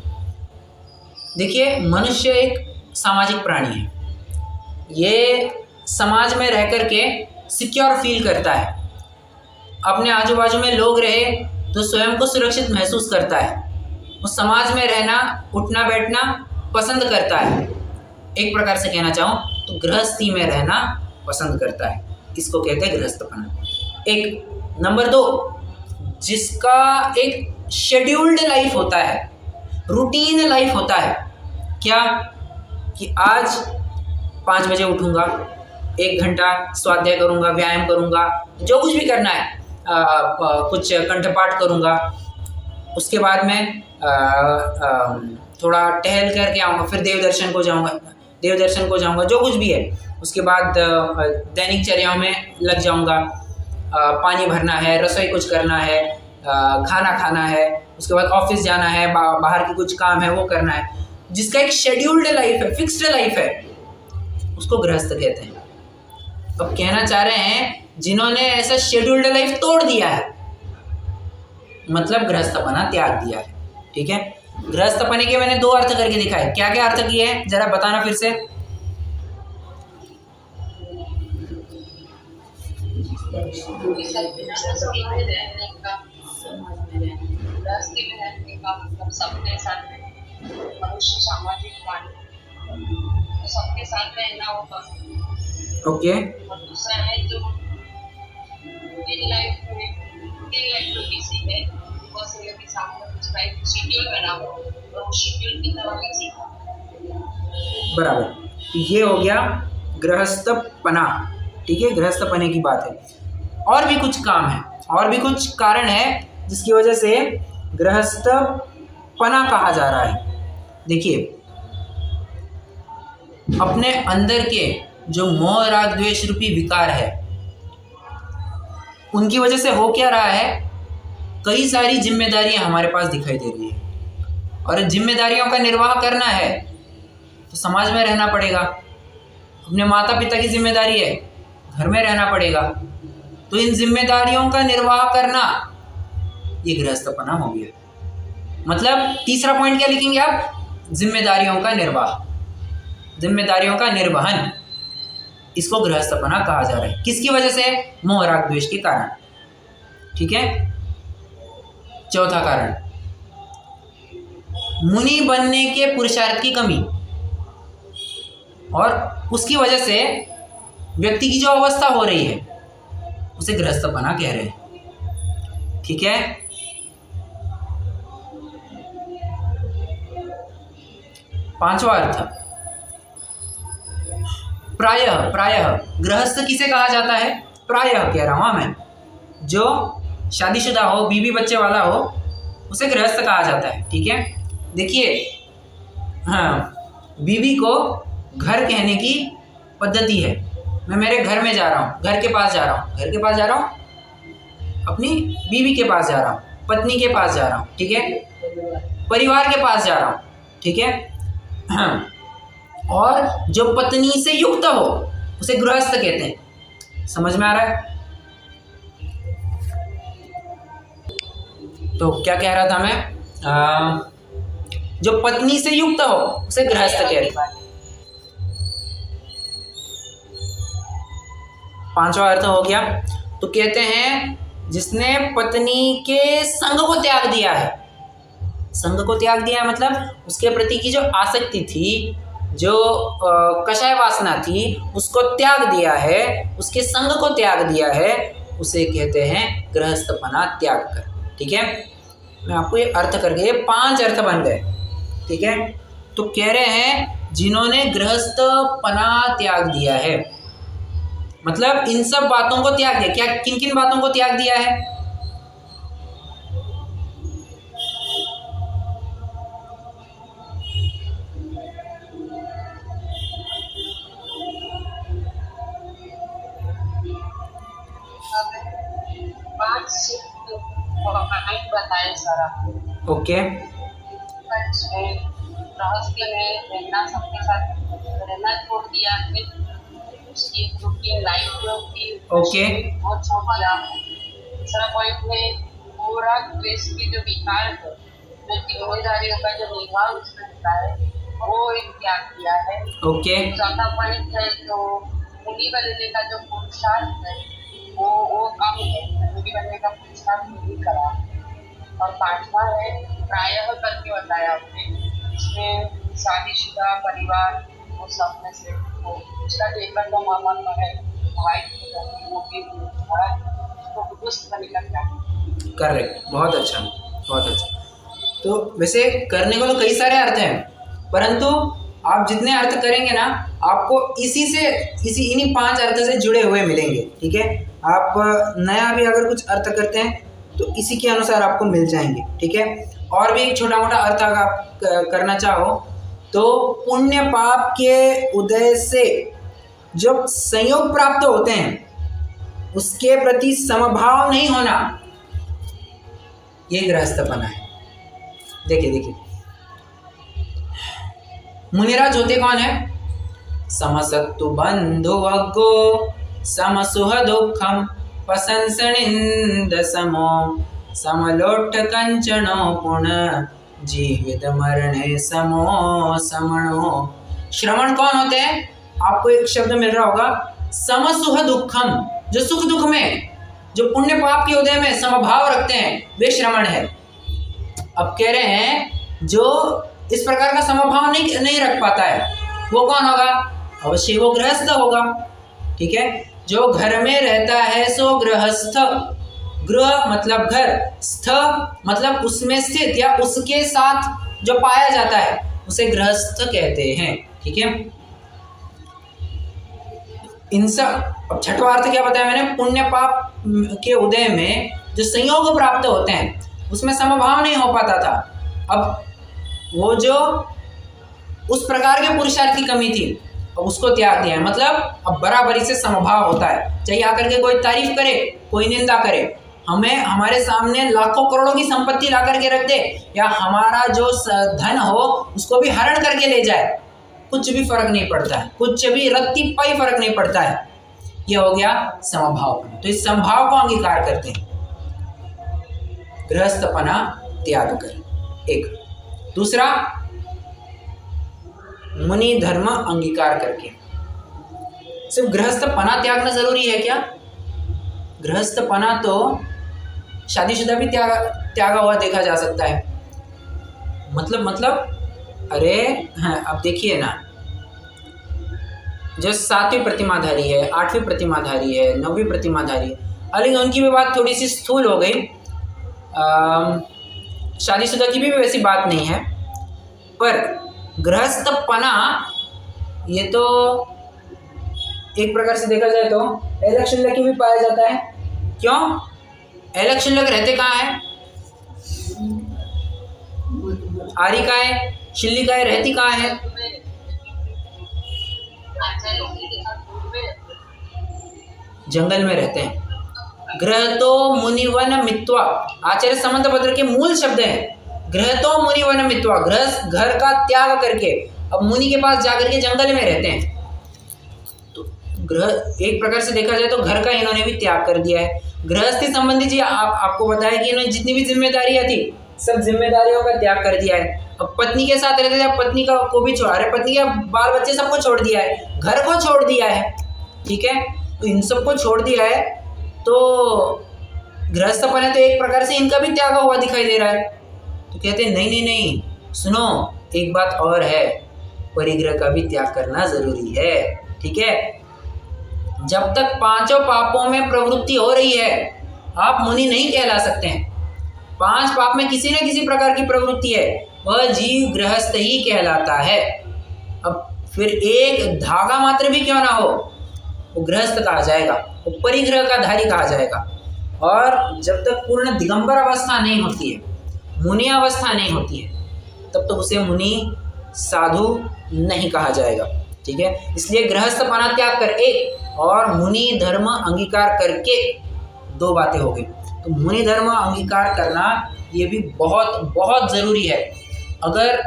देखिए मनुष्य एक सामाजिक प्राणी है, ये समाज में रह कर के सिक्योर फील करता है, अपने आजू बाजू में लोग रहे तो स्वयं को सुरक्षित महसूस करता है, उस समाज में रहना, उठना बैठना पसंद करता है। एक प्रकार से कहना चाहूँ तो गृहस्थी में रहना पसंद करता है, इसको कहते हैं गृहस्थपना। एक नंबर 2, जिसका एक शेड्यूल्ड लाइफ होता है, रूटीन लाइफ होता है। क्या कि आज 5 बजे उठूँगा, 1 घंटा स्वाध्याय करूँगा, व्यायाम करूँगा, जो कुछ भी करना है, कुछ कंठपाठ करूँगा, उसके बाद में थोड़ा टहल करके आऊँगा, फिर देव दर्शन को जाऊँगा, जो कुछ भी है। उसके बाद दैनिक चर्याओं में लग जाऊँगा, पानी भरना है, रसोई कुछ करना है, खाना खाना है, उसके बाद ऑफिस जाना है, बाहर की कुछ काम है वो करना है। जिसका एक शेड्यूल्ड लाइफ है, फिक्स्ड लाइफ है, उसको गृहस्थ कहते हैं। अब कहना चाह रहे हैं जिन्होंने ऐसा शेड्यूल्ड लाइफ तोड़ दिया है, मतलब गृहस्थपना त्याग दिया है। ठीक है, गृहस्थपने के मैंने 2 अर्थ करके दिखाए। क्या क्या अर्थ किए हैं जरा बताना फिर से। सबके साथ मनुष्य सामाजिक प्राणी, सबके साथ रहना होगा। ओके, और दूसरा है जो इन लाइफ में किसी है के सामने कुछ लाइफ शेड्यूल बना हो और उस शेड्यूल की तरह ही जीना। बराबर, ये हो गया गृहस्थपना। ठीक है, गृहस्थपने की बात है। और भी कुछ काम है, और भी कुछ कारण है जिसकी वजह से गृहस्थपना कहा जा रहा है। देखिए अपने अंदर के जो मोह राग द्वेष रूपी विकार है, उनकी वजह से हो क्या रहा है, कई सारी जिम्मेदारियां हमारे पास दिखाई दे रही है, और जिम्मेदारियों का निर्वाह करना है तो समाज में रहना पड़ेगा, अपने माता पिता की जिम्मेदारी है, घर में रहना पड़ेगा, तो इन जिम्मेदारियों का निर्वाह करना ये गृहस्थपना हो गया। मतलब तीसरा पॉइंट क्या लिखेंगे आप? जिम्मेदारियों का निर्वाह, जिम्मेदारियों का निर्वहन, इसको गृहस्थपना कहा जा रहा है। किसकी वजह से? मोह राग द्वेष के कारण। ठीक है, चौथा कारण, मुनि बनने के पुरुषार्थ की कमी, और उसकी वजह से व्यक्ति की जो अवस्था हो रही है उसे गृहस्थपना कह रहे हैं। ठीक है। पांचवा अर्थ, प्रायः। प्रायः गृहस्थ किसे कहा जाता है? प्रायः कह रहा हूं मैं, जो शादीशुदा हो, बीवी बच्चे वाला हो, उसे गृहस्थ कहा जाता है, ठीक है। देखिए, हाँ, बीवी को घर कहने की पद्धति है। मैं मेरे घर में जा रहा हूँ, घर के पास जा रहा हूँ, घर के पास जा रहा हूँ, अपनी बीवी के पास जा रहा हूँ, पत्नी के पास जा रहा हूँ, ठीक है, परिवार के पास जा रहा हूँ, ठीक है। हाँ, और जो पत्नी से युक्त हो उसे गृहस्थ कहते हैं। समझ में आ रहा है? तो क्या कह रहा था मैं? जो पत्नी से युक्त हो उसे गृहस्थ कहते हैं। पांचवा अर्थ हो गया। तो कहते हैं जिसने पत्नी के संग को त्याग दिया है। संग को त्याग दिया मतलब उसके प्रति की जो आसक्ति थी, जो कषाय वासना थी, उसको त्याग दिया है, उसके संग को त्याग दिया है, उसे कहते हैं गृहस्थपना त्याग कर। ठीक है, मैं आपको ये अर्थ करके, ये 5 अर्थ बन गए। ठीक है, तो कह रहे हैं जिन्होंने गृहस्थपना त्याग दिया है, मतलब इन सब बातों को त्याग दिया। क्या, किन किन बातों को त्याग दिया है? बताए सर आपको। ओके, गृहस्थी में रहना, सबके साथ रहना छोड़ दिया है, उसकी रूटीन लाइफ जो थी ओके, वो छोड़ दिया। दूसरा पॉइंट में पूरा देश की जो विकार है, जो जिम्मेदारियों का जो निर्वाह उसमें होता है, वो एक त्याग किया है। ओके, चौथा पॉइंट है जो मुनि बनने का जो पुरुषार्थ है, वो कम है, मुनि बनने का पुरुषार्थ नहीं करा। और 5वां है प्रायः करके बताया आपने, इसमें शादीशुदा परिवार वो सब में से वो उसका जो एक तो मामा का है भाई, वो भी थोड़ा उसको दुरुस्त करने का क्या। करेक्ट, बहुत अच्छा, बहुत अच्छा। तो वैसे करने को तो कई सारे अर्थ हैं, परंतु आप जितने अर्थ करेंगे ना, आपको इन्हीं 5 अर्थ से जुड़े हुए मिलेंगे। ठीक है, आप नया भी अगर कुछ अर्थ करते हैं तो इसी के अनुसार आपको मिल जाएंगे। ठीक है, और भी एक छोटा मोटा अर्थ अगर आप करना चाहो तो पुण्य पाप के उदय से जब संयोग प्राप्त होते हैं उसके प्रति समभाव नहीं होना, ये गृहस्थपना है। देखिए मुनिराज होते कौन है? समसत्तु बंधु अग्गो समसुह दुखम पसंसनिंद समो समलोट कंचनो पुण जीवित मरणे समो समणो। श्रवण कौन होते हैं? आपको एक शब्द मिल रहा होगा, समसुह दुखम, जो सुख दुख में, जो पुण्य पाप के उदय में समभाव रखते हैं, वे श्रवण है। अब कह रहे हैं जो इस प्रकार का समभाव नहीं रख पाता है, वो कौन होगा? अवश्य वो गृहस्थ होगा। ठीक है, जो घर में रहता है सो गृहस्थ। गृह मतलब घर, स्थ मतलब उसमें स्थित या उसके साथ जो पाया जाता है उसे गृहस्थ कहते हैं। ठीक है, इन सब, अब छठवां अर्थ क्या बताया मैंने? पुण्य पाप के उदय में जो संयोग प्राप्त होते हैं उसमें समभाव नहीं हो पाता था। अब वो जो उस प्रकार के पुरुषार्थ की कमी थी, अब उसको त्याग दिया है। मतलब अब बराबरी से समभाव होता है, चाहे आकर के कोई तारीफ करे, कोई निंदा करे, हमें हमारे सामने लाखों करोड़ों की संपत्ति ला करके रख दे, या हमारा जो धन हो उसको भी हरण करके ले जाए, कुछ भी फर्क नहीं पड़ता है, कुछ भी रत्ती पाई फर्क नहीं पड़ता है। यह हो गया समभाव। तो इस समभाव को अंगीकार करते हैं, गृहस्थपना त्याग कर। एक दूसरा, मुनि धर्म अंगीकार करके। सिर्फ गृहस्थपना त्यागना जरूरी है क्या? गृहस्थपना तो शादीशुदा भी त्यागा हुआ देखा जा सकता है। मतलब अरे हाँ, अब देखिए ना, जो 7वीं प्रतिमाधारी है, 8वीं प्रतिमाधारी है, 9वीं प्रतिमाधारी है, लेकिन उनकी भी बात थोड़ी सी स्थूल हो गई। शादीशुदा की भी वैसी बात नहीं है, पर गृहस्थपना ये तो एक प्रकार से देखा जाए तो इलेक्शन लकी भी पाया जाता है। क्यों? इलेक्शन लग रहते कहाँ है? आरी का है, शिल्ली का है, रहती कहाँ है? जंगल में रहते हैं। गृह तो मुनिवन मित्वा, आचार्य संबंध पत्र के मूल शब्द हैं। गृह तो मुनिवन मित्वा, गृह घर का त्याग करके अब मुनि के पास जाकर के जंगल में रहते हैं। तो गृह एक प्रकार से देखा जाए तो घर का इन्होंने भी त्याग कर दिया है। गृहस्थी संबंधी जी आपको बताया कि इन्होंने जितनी भी जिम्मेदारियां थी सब जिम्मेदारियों का त्याग कर दिया है। अब पत्नी के साथ रहते थे, पत्नी का को भी छोड़ा, अरे पत्नी के बाल बच्चे सबको छोड़ दिया है, घर को छोड़ दिया है, ठीक है, तो इन सबको छोड़ दिया है। तो गृहस्थपन है तो एक प्रकार से इनका भी त्याग हुआ दिखाई दे रहा है। तो कहते हैं नहीं नहीं नहीं, सुनो एक बात और है, परिग्रह का भी त्याग करना जरूरी है, ठीक है। जब तक पांचों पापों में प्रवृत्ति हो रही है आप मुनि नहीं कहला सकते हैं। 5 पाप में किसी न किसी प्रकार की प्रवृत्ति है, वह जीव गृहस्थ ही कहलाता है। अब फिर एक धागा मात्र भी क्यों ना हो वो गृहस्थ कहा जाएगा, वो परिग्रह का धारी कहा जाएगा। और जब तक पूर्ण दिगंबर अवस्था नहीं होती है, मुनि अवस्था नहीं होती है, तब तो उसे मुनि साधु नहीं कहा जाएगा, ठीक है। इसलिए गृहस्थपना त्याग कर एक और मुनि धर्म अंगीकार करके 2 बातें हो गई। तो मुनि धर्म अंगीकार करना ये भी बहुत बहुत ज़रूरी है। अगर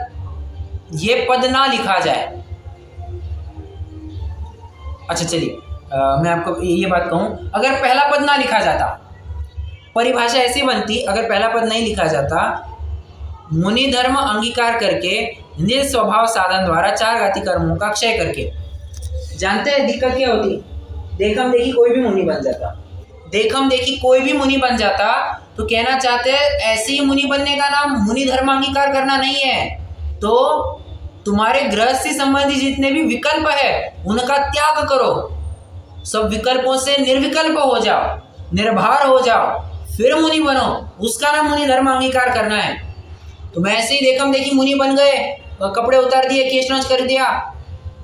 ये पद ना लिखा जाए, अच्छा चलिए मैं आपको ये बात कहूँ, अगर पहला पद ना लिखा जाता, परिभाषा ऐसी बनती, अगर पहला पद नहीं लिखा जाता, मुनि धर्म अंगीकार करके निज स्वभाव साधन द्वारा 4 घाती कर्मों का क्षय करके, जानते हैं दिक्कत क्या होती, देखम देखी कोई भी मुनि बन जाता, देखम देखी कोई भी मुनि बन जाता। तो कहना चाहते हैं ऐसे ही मुनि बनने का नाम मुनि धर्म अंगीकार करना नहीं है। तो तुम्हारे गृहस्थी संबंधी जितने भी विकल्प है उनका त्याग करो, सब विकल्पों से निर्विकल्प हो जाओ, निर्भर हो जाओ, फिर मुनि बनो, उसका नाम मुनि धर्म अंगीकार करना है। तुम ऐसे ही देखम देखी मुनि बन गए, कपड़े उतार दिए, केश नोच कर दिया,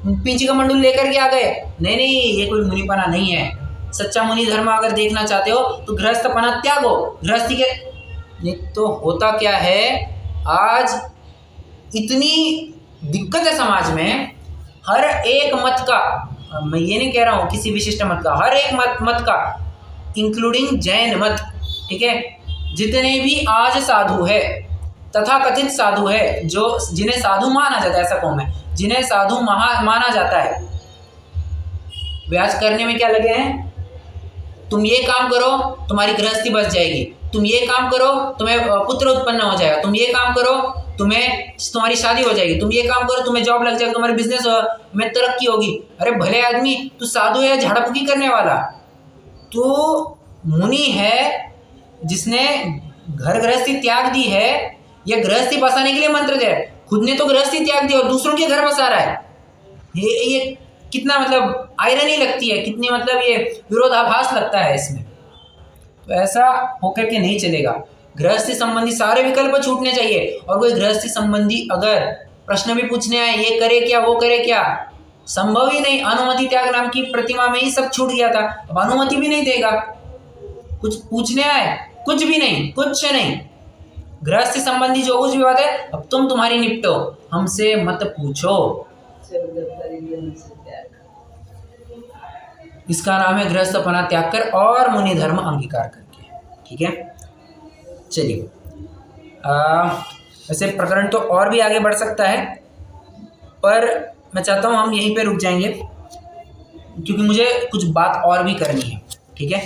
पींची का मंडूल लेकर के आ गए, नहीं नहीं, ये कोई मुनिपना नहीं है। सच्चा मुनि धर्म अगर देखना चाहते हो तो गृहस्थपना त्यागो, गृहस्थी के नहीं तो होता क्या है, आज इतनी दिक्कत है समाज में, हर एक मत का, मैं ये नहीं कह रहा हूँ किसी विशिष्ट मत का, हर एक मत का इंक्लूडिंग जैन मत, ठीक है, जितने भी आज साधु है, तथा कथित साधु है, जो जिन्हें साधु माना जाता है, ऐसा कौन है जिन्हें साधु माना जाता है, वे आज करने में क्या लगे हैं, तुम ये काम करो तुम्हारी गृहस्थी बच जाएगी, तुम ये काम करो तुम्हें पुत्र उत्पन्न हो जाएगा, तुम ये काम करो तुम्हारी शादी हो जाएगी, तुम ये काम करो तुम्हें जॉब लग जाएगी, तुम्हारे बिजनेस में तरक्की होगी। अरे भले आदमी, तू साधु है झाड़फूकी करने वाला, तू मुनि है जिसने घर गृहस्थी त्याग दी है, या गृहस्थी बसाने के लिए मंत्र दे, खुद ने तो गृहस्थी त्याग दी और दूसरों के घर बसा रहा है। ये कितना मतलब आयरनी लगती है, कितनी मतलब ये विरोधाभास लगता है इसमें। तो ऐसा होकर के नहीं चलेगा, गृहस्थी संबंधी सारे विकल्प छूटने चाहिए। और कोई गृहस्थी संबंधी अगर प्रश्न भी पूछने आए, ये करे क्या वो करे क्या, संभव ही नहीं। अनुमति त्याग नाम की प्रतिमा में ही सब छूट गया था, अब अनुमति भी नहीं देगा। कुछ पूछने आए, कुछ भी नहीं, कुछ नहीं, गृहस्थी संबंधी जो कुछ भी बात है अब तुम तुम्हारी निपटो, हमसे मत पूछो। इसका नाम है गृहस्थपना त्याग कर और मुनि धर्म अंगीकार करके, ठीक है। चलिए वैसे प्रकरण तो और भी आगे बढ़ सकता है, पर मैं चाहता हूँ हम यहीं पे रुक जाएंगे, क्योंकि मुझे कुछ बात और भी करनी है, ठीक है।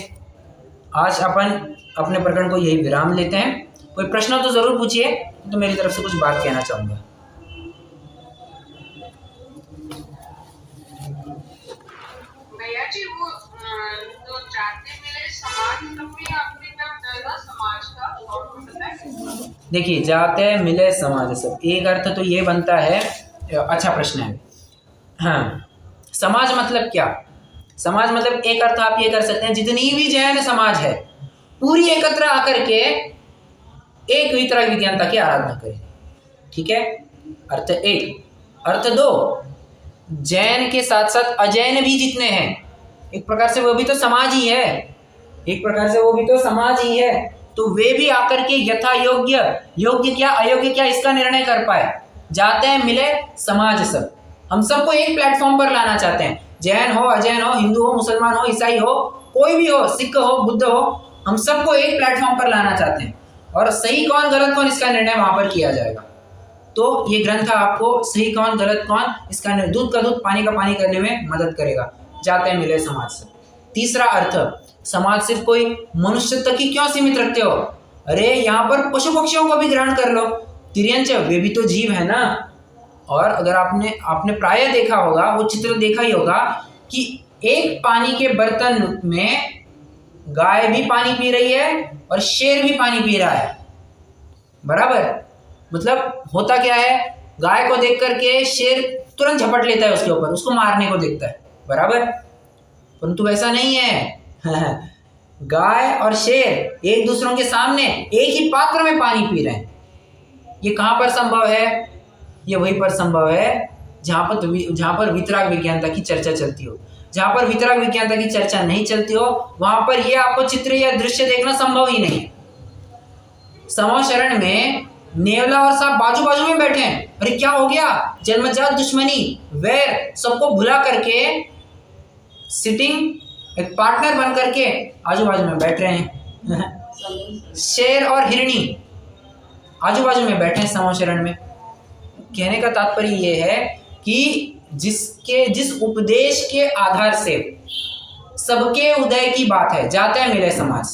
आज अपन अपने प्रकरण को यही विराम लेते हैं। कोई प्रश्न तो ज़रूर पूछिए, तो मेरी तरफ से कुछ बात कहना चाहूँगा। भैया जी वो जो जाते मिले समाज में आपने क्या बताया समाज का और पता है? देखिए जाते मिले समाज, सब एक अर्थ तो ये बनता है, अच्छा प्रश्न है। हाँ, समाज मतलब क्या? समाज मतलब एक अर्थ आप ये कर सकते हैं, जितनी भी जैन समाज है पूरी एकत्र आकर के एक वीतराग विज्ञानता की आराधना करें। ठीक है, अर्थ एक। अर्थ दो, जैन के साथ साथ अजैन भी जितने हैं, एक प्रकार से वो भी तो समाज ही है, एक प्रकार से वो भी तो समाज ही है, तो वे भी आकर के यथा योग्य, योग्य क्या अयोग्य क्या इसका निर्णय कर पाए। जाते हैं मिले समाज सब, हम सबको एक प्लेटफॉर्म पर लाना चाहते हैं। जैन हो, अजैन हो, हिंदू हो, मुसलमान हो, ईसाई हो, कोई भी हो, सिख हो, बुद्ध हो, हम सबको एक प्लेटफॉर्म पर लाना चाहते हैं। और सही कौन गलत कौन इसका निर्णय वहां पर किया जाएगा। तो ये ग्रंथ आपको सही कौन गलत कौन इसका दूध का दूध पानी का पानी करने में मदद करेगा। जाते हैं मिले समाज से। तीसरा अर्थ, समाज सिर्फ कोई मनुष्य तक ही क्यों सीमित रखते हो, अरे यहाँ पर पशु पक्षियों को भी ग्रहण कर लो, तिर्यंच वे भी तो जीव है ना। और अगर आपने प्रायः देखा होगा, वो चित्र देखा ही होगा कि एक पानी के बर्तन में गाय भी पानी पी रही है और शेर भी पानी पी रहा है, बराबर। मतलब होता क्या है, गाय को देख करके शेर तुरंत झपट लेता है उसके ऊपर, उसको मारने को देखता है, बराबर। परंतु वैसा नहीं है गाय और शेर एक दूसरों के सामने एक ही पात्र में पानी पी रहे हैं। ये कहाँ पर संभव है, ये वहीं पर संभव है जहाँ पर वीतराग विज्ञानता की चर्चा चलती हो। जहाँ पर वीतराग विज्ञानता की चर्चा नहीं चलती हो, वहां पर ये आपको चित्र या दृश्य देखना संभव ही नहीं है। समो शरण में नेवला और सांप बाजू बाजू में बैठे हैं, अरे क्या हो गया, जन्मजात दुश्मनी वैर सबको भुला करके सिटिंग एक पार्टनर बन करके आजू बाजू में बैठ रहे हैं। शेर और हिरणी आजू बाजू में बैठे हैं समो शरण में। कहने का तात्पर्य ये है कि जिस उपदेश के आधार से सबके उदय की बात है, जाते हैं मिले समाज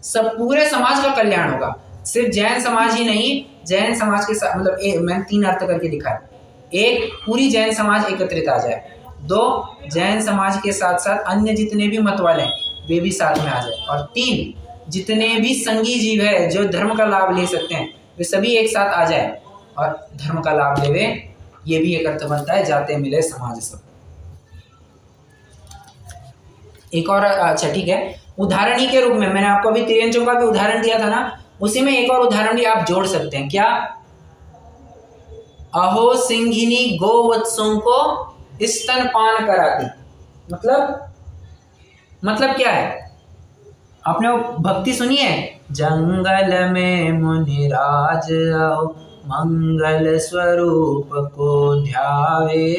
सब पूरे समाज का कल्याण होगा। सिर्फ जैन समाज ही नहीं, जैन समाज के साथ मतलब मैंने 3 अर्थ करके दिखाया। एक, पूरी जैन समाज एकत्रित आ जाए। 2, जैन समाज के साथ साथ अन्य जितने भी मत वाले वे भी साथ में आ जाए। और 3, जितने भी संगी जीव है जो धर्म का लाभ ले सकते हैं वे सभी एक साथ आ जाए और धर्म का लाभ लेवे। ये भी एक अर्थ बनता है, जाते मिले समाज सब। एक और, अच्छा ठीक है, उदाहरण ही के रूप में मैंने आपको अभी तिर्यंचों का भी उदाहरण दिया था ना, उसी में एक और उदाहरण भी आप जोड़ सकते हैं। क्या, अहो सिंहिनी गोवत्सों को स्तनपान कराती। मतलब क्या है, आपने वो भक्ति सुनी है, जंगल में मुनिराज आओ मंगल स्वरूप को ध्यावे,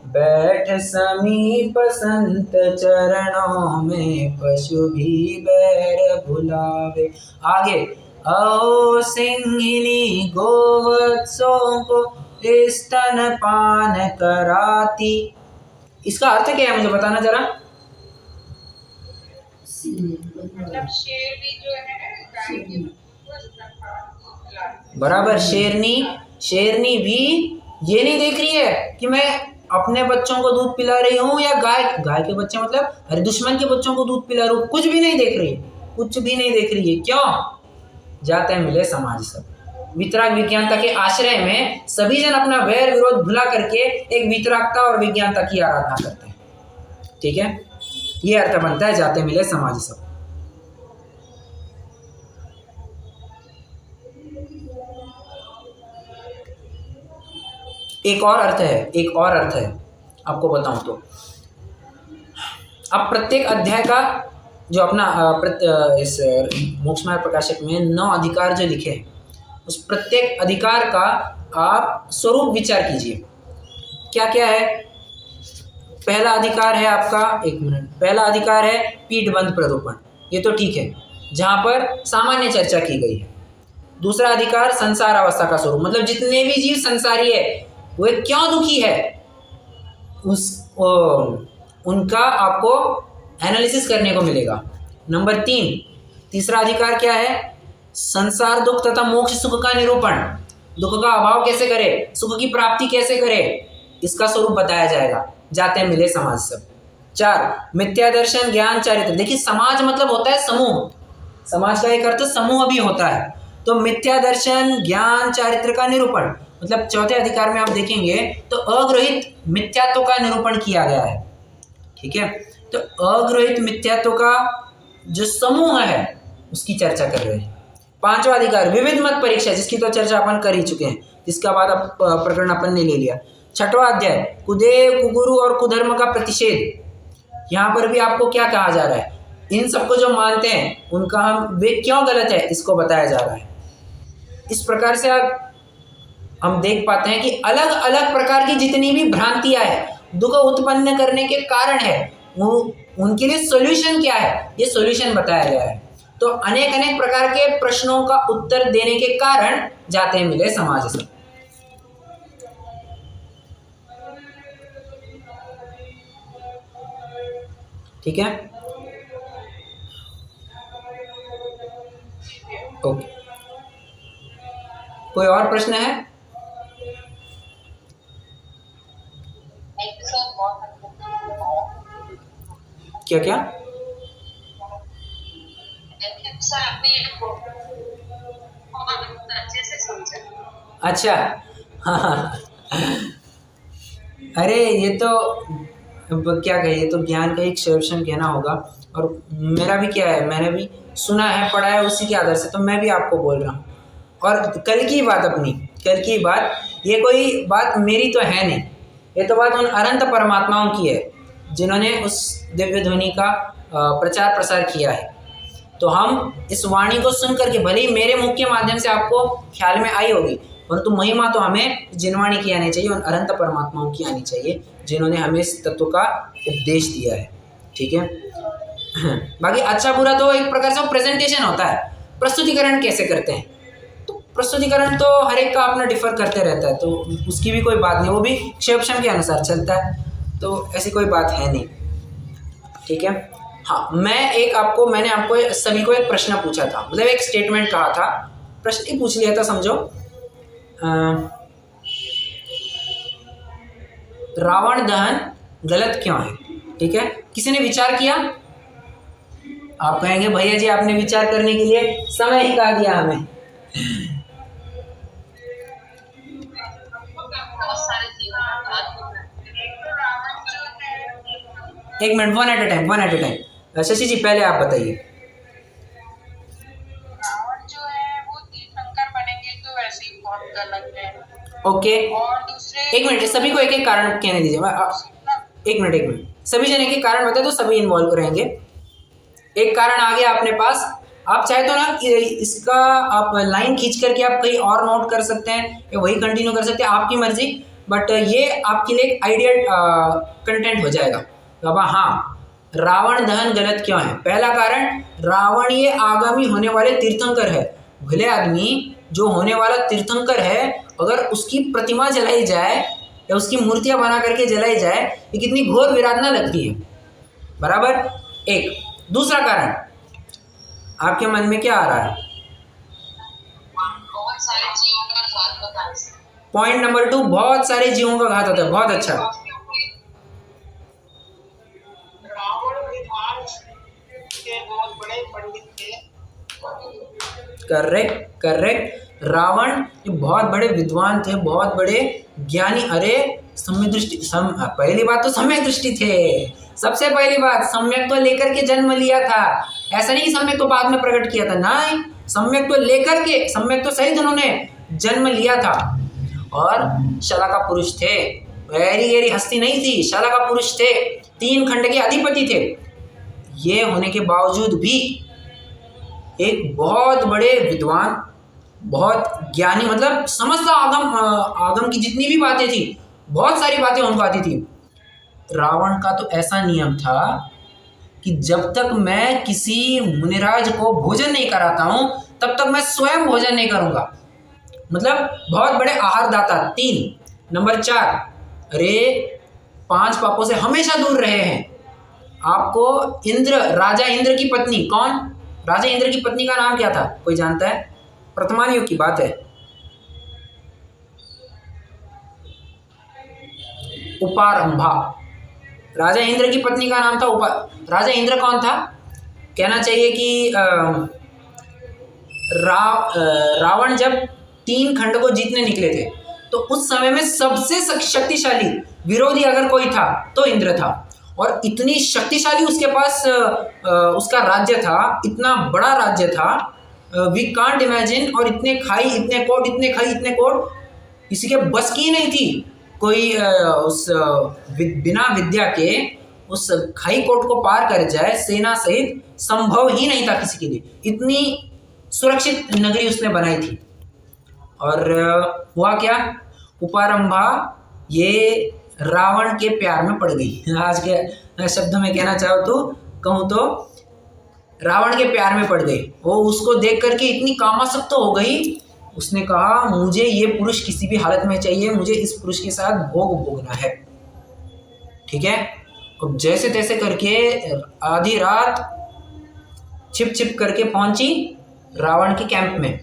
बैठ समीप संत चरणों में पशु भी बैर भुलावे। आगे, आओ सिंहिनी गोवत्सों को स्तनपान कराती। इसका अर्थ क्या है मुझे बताना जरा। मतलब शेर भी जो है गाय की बराबर, शेरनी भी ये नहीं देख रही है कि मैं अपने बच्चों को दूध पिला रही हूँ या गाय के बच्चे मतलब अरे दुश्मन के बच्चों को दूध पिला रही हूँ, कुछ भी नहीं देख रही है, कुछ भी नहीं देख रही है। क्यों, जाते हैं मिले समाज सब। वीतराग विज्ञानता के आश्रय में सभी जन अपना वैर विरोध भुला करके एक वीतरागता और विज्ञानता की आराधना करते हैं। ठीक है, ये अर्थ बनता है जाते मिले समाज सब। एक और अर्थ है आपको बताऊं तो, अब प्रत्येक अध्याय का जो अपना इस मोक्षमाया प्रकाशक में 9 अधिकार जो लिखे हैं, उस प्रत्येक अधिकार का आप स्वरूप विचार कीजिए। क्या क्या है। पहला अधिकार है आपका, पहला अधिकार है पीठ बंध प्ररूपण, ये तो ठीक है, जहाँ पर सामान्य चर्चा की गई है। दूसरा अधिकार संसार अवस्था का स्वरूप, मतलब जितने भी जीव संसारी है वे क्यों दुखी है, उनका आपको एनालिसिस करने को मिलेगा। नंबर 3, तीसरा अधिकार क्या है, संसार दुख तथा मोक्ष सुख का निरूपण, दुख का अभाव कैसे करे, सुख की प्राप्ति कैसे करे, इसका स्वरूप बताया जाएगा। जाते मिले समाज सब। 4, मिथ्या दर्शन ज्ञान चारित्र। देखिए समाज मतलब होता है समूह, समाज का एक अर्थ समूह भी होता है। तो मिथ्या दर्शन ज्ञान चारित्र का निरूपण, मतलब चौथे अधिकार में आप देखेंगे तो अग्रहित मिथ्यात्व का निरूपण किया गया है। ठीक है, तो अग्रहित मिथ्यात्व का जो समूह है उसकी चर्चा कर रहे हैं। पांचवा अधिकार विविध मत परीक्षा, जिसकी तो चर्चा अपन कर ही चुके हैं, जिसका बाद अब प्रकरण अपन ने ले लिया। छठवां अध्याय कुदेव, कुगुरु और कुधर्म का प्रतिषेध। यहाँ पर भी आपको क्या कहा जा रहा है, इन सबको जो मानते हैं उनका वे क्यों गलत है, इसको बताया जा रहा है। इस प्रकार से हम देख पाते हैं कि अलग अलग प्रकार की जितनी भी भ्रांतियां है, दुख उत्पन्न करने के कारण है, उनके लिए सॉल्यूशन क्या है, ये सॉल्यूशन बताया गया है। तो अनेक अनेक प्रकार के प्रश्नों का उत्तर देने के कारण जाते मिले समाज से। ठीक है, ओके। कोई और प्रश्न है? क्या क्या? अच्छा, हाँ, अरे ये तो क्या कहे, ये तो ज्ञान का एक सर्वक्षण कहना होगा। और मेरा भी क्या है, मैंने भी सुना है, पढ़ा है, उसी के आधार से तो मैं भी आपको बोल रहा हूँ। और कल की बात, अपनी कल की बात, ये कोई बात मेरी तो है नहीं, ये तो बात उन अनंत परमात्माओं की है जिन्होंने उस दिव्य ध्वनि का प्रचार प्रसार किया है। तो हम इस वाणी को सुन करके, भले ही मेरे मुख के माध्यम से आपको ख्याल में आई होगी, परंतु महिमा तो हमें जिनवाणी की आनी चाहिए, उन अनंत परमात्माओं की आनी चाहिए जिन्होंने हमें इस तत्व का उपदेश दिया है। ठीक है, बाकी अच्छा बुरा तो एक प्रकार से प्रेजेंटेशन होता है। प्रस्तुतिकरण कैसे करते हैं, तो प्रस्तुतिकरण तो हर एक का अपना डिफर करते रहता है, तो उसकी भी कोई बात नहीं, वो भी क्षेपक्षम के अनुसार चलता है, तो ऐसी कोई बात है नहीं। ठीक है, हाँ, मैंने आपको सभी को एक प्रश्न पूछा था, मतलब एक स्टेटमेंट कहा था, प्रश्न ही पूछ लिया था समझो। रावण दहन गलत क्यों है? ठीक है, किसी ने विचार किया? आप कहेंगे भैया जी आपने विचार करने के लिए समय ही कहा दिया हमें। एक minute, one at a time. Shashi ji पहले आप बताइए। रावण जो है वो तीर्थंकर बनेंगे तो वैसे ही बहुत गलत है। ओके, और दूसरे एक मिनट, सभी को एक एक कारण कहने दीजिए। एक मिनट, सभी जने के कारण बताए तो सभी इन्वॉल्व रहेंगे। एक कारण आ गया अपने पास, आप चाहे तो ना इसका आप लाइन खींच करके आप कहीं और नोट कर सकते हैं या वही कंटिन्यू कर सकते हैं, आपकी मर्जी, बट ये आपके लिए एक आइडियल कंटेंट हो जाएगा। तो हाँ, रावण दहन गलत क्यों है? पहला कारण, रावण ये आगामी होने वाले तीर्थंकर है। भले आदमी जो होने वाला तीर्थंकर है, अगर उसकी प्रतिमा जलाई जाए या उसकी मूर्तियां बना करके जलाई जाए, ये कितनी घोर विराधना लगती है, बराबर। एक दूसरा कारण आपके मन में क्या आ रहा है? बहुत सारे जीवों का घात होता है। पॉइंट नंबर 2, बहुत सारे जीवों का घात होता है। बहुत अच्छा, रावण विद्वान के बहुत बड़े पंडित थे। करेक्ट। रावण ये बहुत बड़े विद्वान थे, बहुत बड़े ज्ञानी। अरे सम्यक दृष्टि, पहली बात तो सम्यक दृष्टि थे। सबसे पहली बात, सम्यक तो लेकर के जन्म लिया था, ऐसा नहीं सम्यक तो बाद में प्रकट किया था, नहीं, सम्यक तो लेकर के, सम्यक तो सहित उन्होंने जन्म लिया था। और शलाका पुरुष थे, गहरी हस्ती नहीं थी, शलाका पुरुष थे, 3 खंड के अधिपति थे। ये होने के बावजूद भी एक बहुत बड़े विद्वान, बहुत ज्ञानी, मतलब समस्त आगम की जितनी भी बातें थी, बहुत सारी बातें उनको आती थी। रावण का तो ऐसा नियम था कि जब तक मैं किसी मुनिराज को भोजन नहीं कराता हूं, तब तक मैं स्वयं भोजन नहीं करूंगा। मतलब बहुत बड़े आहार दाता। 3 नंबर 4, अरे 5 पापों से हमेशा दूर रहे हैं। आपको राजा इंद्र की पत्नी, कौन राजा इंद्र की पत्नी का नाम क्या था, कोई जानता है? वर्तमान युग की बात है। उपारंभा, राजा इंद्र की पत्नी का नाम था राजा इंद्र कौन था? कहना चाहिए कि रावण जब 3 खंड को जीतने निकले थे, तो उस समय में सबसे शक्तिशाली विरोधी अगर कोई था तो इंद्र था। और इतनी शक्तिशाली उसके पास उसका राज्य था, इतना बड़ा राज्य था वी कांट इमेजिन, और इतने खाई, इतने कोट, इतने खाई, इतने कोट, किसी के बस की नहीं थी। कोई उस बिना विद्या के उस खाई कोट को पार कर जाए सेना सहित, संभव ही नहीं था किसी के लिए। इतनी सुरक्षित नगरी उसने बनाई थी। और हुआ क्या, उपारंभा ये रावण के प्यार में पड़ गई। आज के शब्द में कहना चाहो तो कहूँ तो रावण के प्यार में पड़ गई। वो उसको देख करके इतनी कामासक्त हो गई, उसने कहा मुझे ये पुरुष किसी भी हालत में चाहिए, मुझे इस पुरुष के साथ भोग भोगना है। ठीक है, अब जैसे तैसे करके आधी रात छिप छिप करके पहुंची रावण के कैंप में।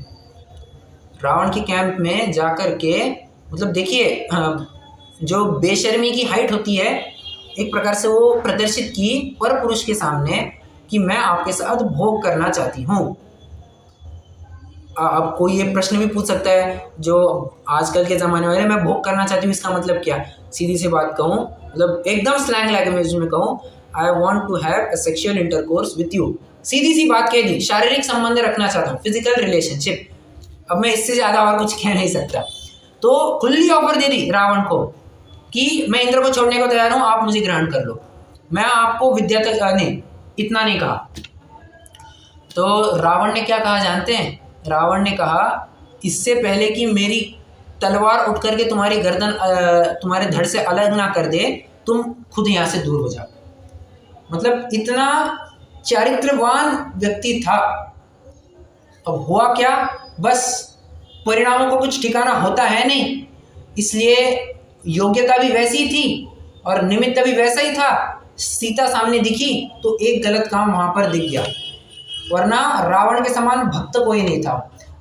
रावण के कैंप में जाकर के, मतलब देखिए जो बेशर्मी की हाइट होती है, एक प्रकार से वो प्रदर्शित की पर पुरुष के सामने कि मैं आपके साथ भोग करना चाहती हूँ। अब कोई ये प्रश्न भी पूछ सकता है जो आजकल के ज़माने वाले, मैं भोग करना चाहती हूँ इसका मतलब क्या? सीधी सी बात कहूँ, मतलब एकदम स्लैंग लैंग्वेज में कहूँ, I want to have a sexual intercourse with you. सीधी सी बात कह दी, शारीरिक संबंध रखना चाहता हूँ, फिजिकल रिलेशनशिप। अब मैं इससे ज़्यादा और कुछ कह नहीं सकता। तो खुली ऑफर दे दी रावण को कि मैं इंद्र को छोड़ने को तैयार हूँ, आप मुझे ग्रहण कर लो, मैं आपको विद्या तक नहीं, इतना नहीं कहा। तो रावण ने क्या कहा जानते हैं? रावण ने कहा इससे पहले कि मेरी तलवार उठ करके तुम्हारी गर्दन तुम्हारे धड़ से अलग ना कर दे, तुम खुद यहाँ से दूर हो जाओ। मतलब इतना चारित्रवान व्यक्ति था। अब हुआ क्या, बस परिणामों को कुछ ठिकाना होता है नहीं, इसलिए योग्यता भी वैसी थी और निमित्त भी वैसा ही था। सीता सामने दिखी तो एक गलत काम वहां पर दिख गया, वरना रावण के समान भक्त कोई नहीं था,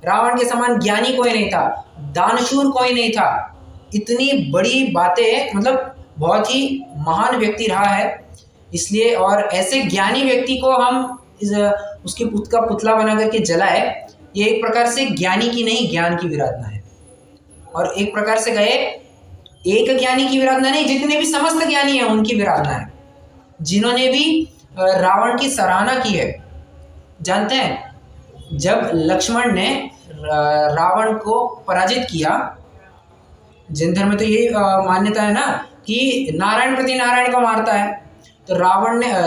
रावण के समान ज्ञानी कोई नहीं था, दानशूर कोई नहीं था। इतनी बड़ी बातें, मतलब बहुत ही महान व्यक्ति रहा है, इसलिए। और ऐसे ज्ञानी व्यक्ति को हम उसके पुत का पुतला बना करके जलाए, ये एक प्रकार से ज्ञानी की नहीं, ज्ञान की विराधना है। और एक प्रकार से गए, एक ज्ञानी की विराधना नहीं, जितने भी समस्त ज्ञानी हैं उनकी विराधना है, जिन्होंने भी रावण की सराहना की है। जानते हैं जब लक्ष्मण ने रावण को पराजित किया, जैन धर्म में तो यही मान्यता है ना कि नारायण प्रति नारायण को मारता है, तो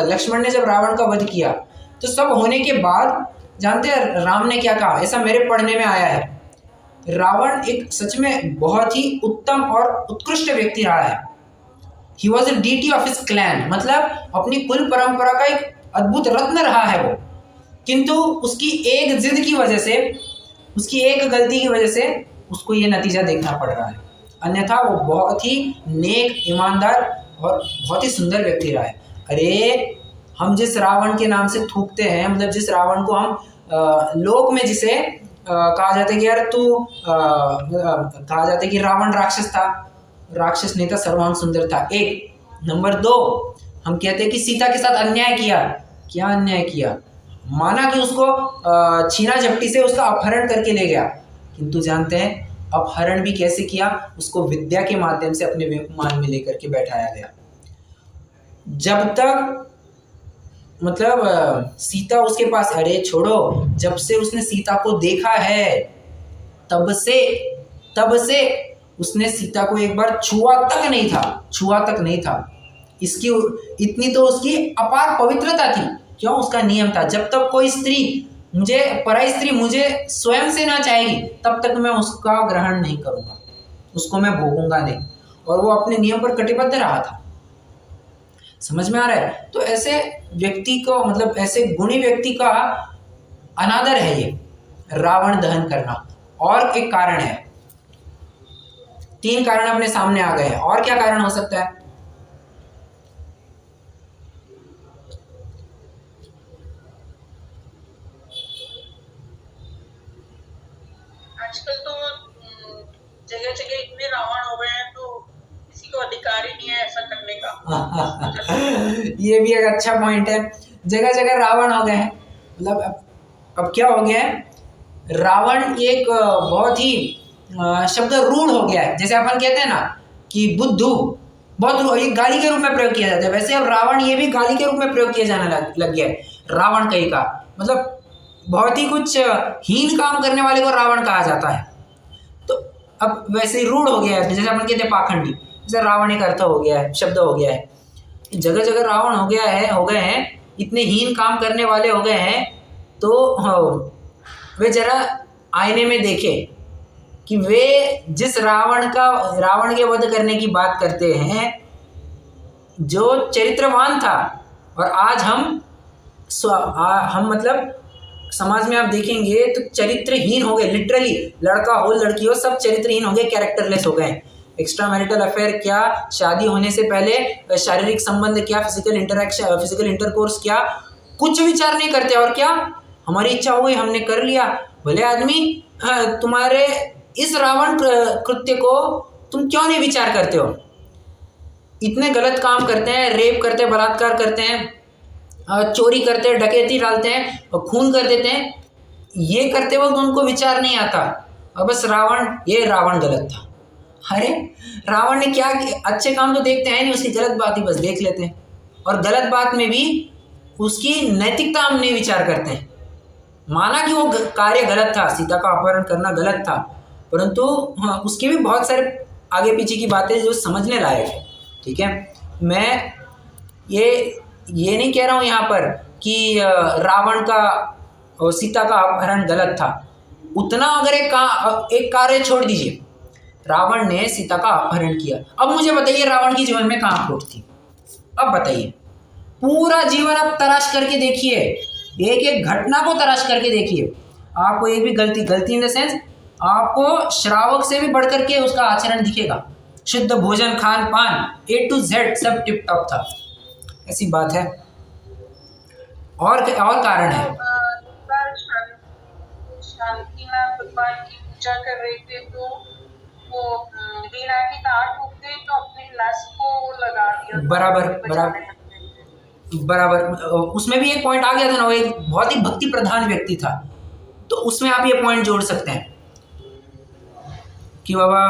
लक्ष्मण ने जब रावण का वध किया तो सब होने के बाद जानते हैं राम ने क्या कहा? ऐसा मेरे पढ़ने में आया है, रावण एक सच में बहुत ही उत्तम और उत्कृष्ट व्यक्ति रहा है। He was a deity of his clan, मतलब अपनी कुल परंपरा का एक अद्भुत रत्न रहा है वो। किंतु उसकी एक जिद की वजह से, उसकी एक गलती की वजह से उसको ये नतीजा देखना पड़ रहा है। अन्यथा वो बहुत ही नेक, ईमानदार और बहुत ही सुंदर व्यक्ति रहा है। अरे हम जिस रावण के नाम से थूकते हैं, मतलब जिस रावण को हम लोक में जिसे कहा जाता है कि यार तू कहा जाता है कि रावण राक्षस था, राक्षस नहीं था, सर्वांग सुंदर था। एक नंबर 2, हम कहते हैं कि सीता के साथ अन्याय किया। क्या अन्याय किया? माना कि उसको छीना झपटी से उसका अपहरण करके ले गया, किंतु जानते हैं अपहरण भी कैसे किया? उसको विद्या के माध्यम से अपने विमान में लेकर के बैठाया गया। जब तक मतलब सीता उसके पास, अरे छोड़ो, जब से उसने सीता को देखा है तब से उसने सीता को एक बार छुआ तक नहीं था। इसकी इतनी तो उसकी अपार पवित्रता थी। क्यों? उसका नियम था, जब तक कोई स्त्री पराई स्त्री मुझे स्वयं से ना चाहेगी तब तक मैं उसका ग्रहण नहीं करूँगा, उसको मैं भोगूंगा नहीं। और वो अपने नियम पर कटिबद्ध रहा था। समझ में आ रहा है? तो ऐसे व्यक्ति को, मतलब ऐसे गुणी व्यक्ति का अनादर है ये रावण दहन करना। और एक कारण है, 3 कारण अपने सामने आ गए हैं। और क्या कारण हो सकता है? आजकल तो जगह जगह इतने रावण हो गए हैं, तो किसी को अधिकार ही नहीं है ऐसा करने का। ये भी एक अच्छा पॉइंट है, जगह जगह रावण हो गए हैं। मतलब अब क्या हो गया है, रावण एक बहुत ही शब्द रूढ़ हो गया है। जैसे अपन कहते हैं ना कि बुद्धू, बहुत ये गाली के रूप में प्रयोग किया जाता है, वैसे अब रावण ये भी गाली के रूप में प्रयोग किया जाने लग गया है। रावण कहीं का मतलब बहुत ही कुछ हीन काम करने वाले को रावण कहा जाता है। तो अब वैसे ही रूढ़ हो गया है, जैसे अपन कहते हैं पाखंडी, जैसे रावण एक अर्थ हो गया है, शब्द हो गया है, जगह जगह रावण हो गए हैं, इतने हीन काम करने वाले हो गए हैं। तो वे जरा आईने में देखें कि वे जिस रावण के वध करने की बात करते हैं, जो चरित्रवान था, और आज हम मतलब समाज में आप देखेंगे तो चरित्रहीन हो गए, लिटरली लड़का हो लड़की हो सब चरित्रहीन हो गए, कैरेक्टरलेस हो गए। एक्स्ट्रा मैरिटल अफेयर क्या, शादी होने से पहले शारीरिक संबंध क्या, फिजिकल इंटरकोर्स क्या, कुछ विचार नहीं करते। और क्या, हमारी इच्छा हुई हमने कर लिया। भले आदमी तुम्हारे इस रावण कृत्य को तुम क्यों नहीं विचार करते हो? इतने गलत काम करते हैं, रेप करते हैं, बलात्कार करते हैं, चोरी करते हैं, डकैती डालते हैं और खून कर देते हैं। ये करते वक्त उनको विचार नहीं आता, और बस रावण गलत था। अरे रावण ने क्या, अच्छे काम तो देखते हैं नहीं, उसकी गलत बात ही बस देख लेते हैं, और गलत बात में भी उसकी नैतिकता हम नहीं विचार करते हैं। माना कि वो कार्य गलत था, सीता का अपहरण करना गलत था, परंतु हाँ, उसके भी बहुत सारे आगे पीछे की बातें जो समझने लायक है। ठीक है, मैं ये नहीं कह रहा हूँ यहाँ पर कि रावण का और सीता का अपहरण गलत था। उतना अगर एक कार्य छोड़ दीजिए, रावण ने सीता का अपहरण किया। अब मुझे बताइए रावण की जीवन में कहाँ खोट थी? अब बताइए, पूरा जीवन आप तलाश करके देखिए, एक एक घटना को तलाश करके देखिए, आपको एक भी गलती इन द सेंस आपको श्रावक से भी बढ़ करके उसका आचरण दिखेगा। शुद्ध भोजन, खान पान, A to Z सब टिप टॉप था, ऐसी बात है। और कारण है। शांतिनाथ भगवान की पूजा कर रहे थे, तो वो वीणा की तार टूट गई, तो अपनी लाश को लगा दिया। बराबर। उसमें भी एक पॉइंट आ गया था ना, वो एक बहुत ही भक्ति प्रधान व्यक्ति था, तो उसमें आप ये पॉइंट जोड़ सकते हैं कि बाबा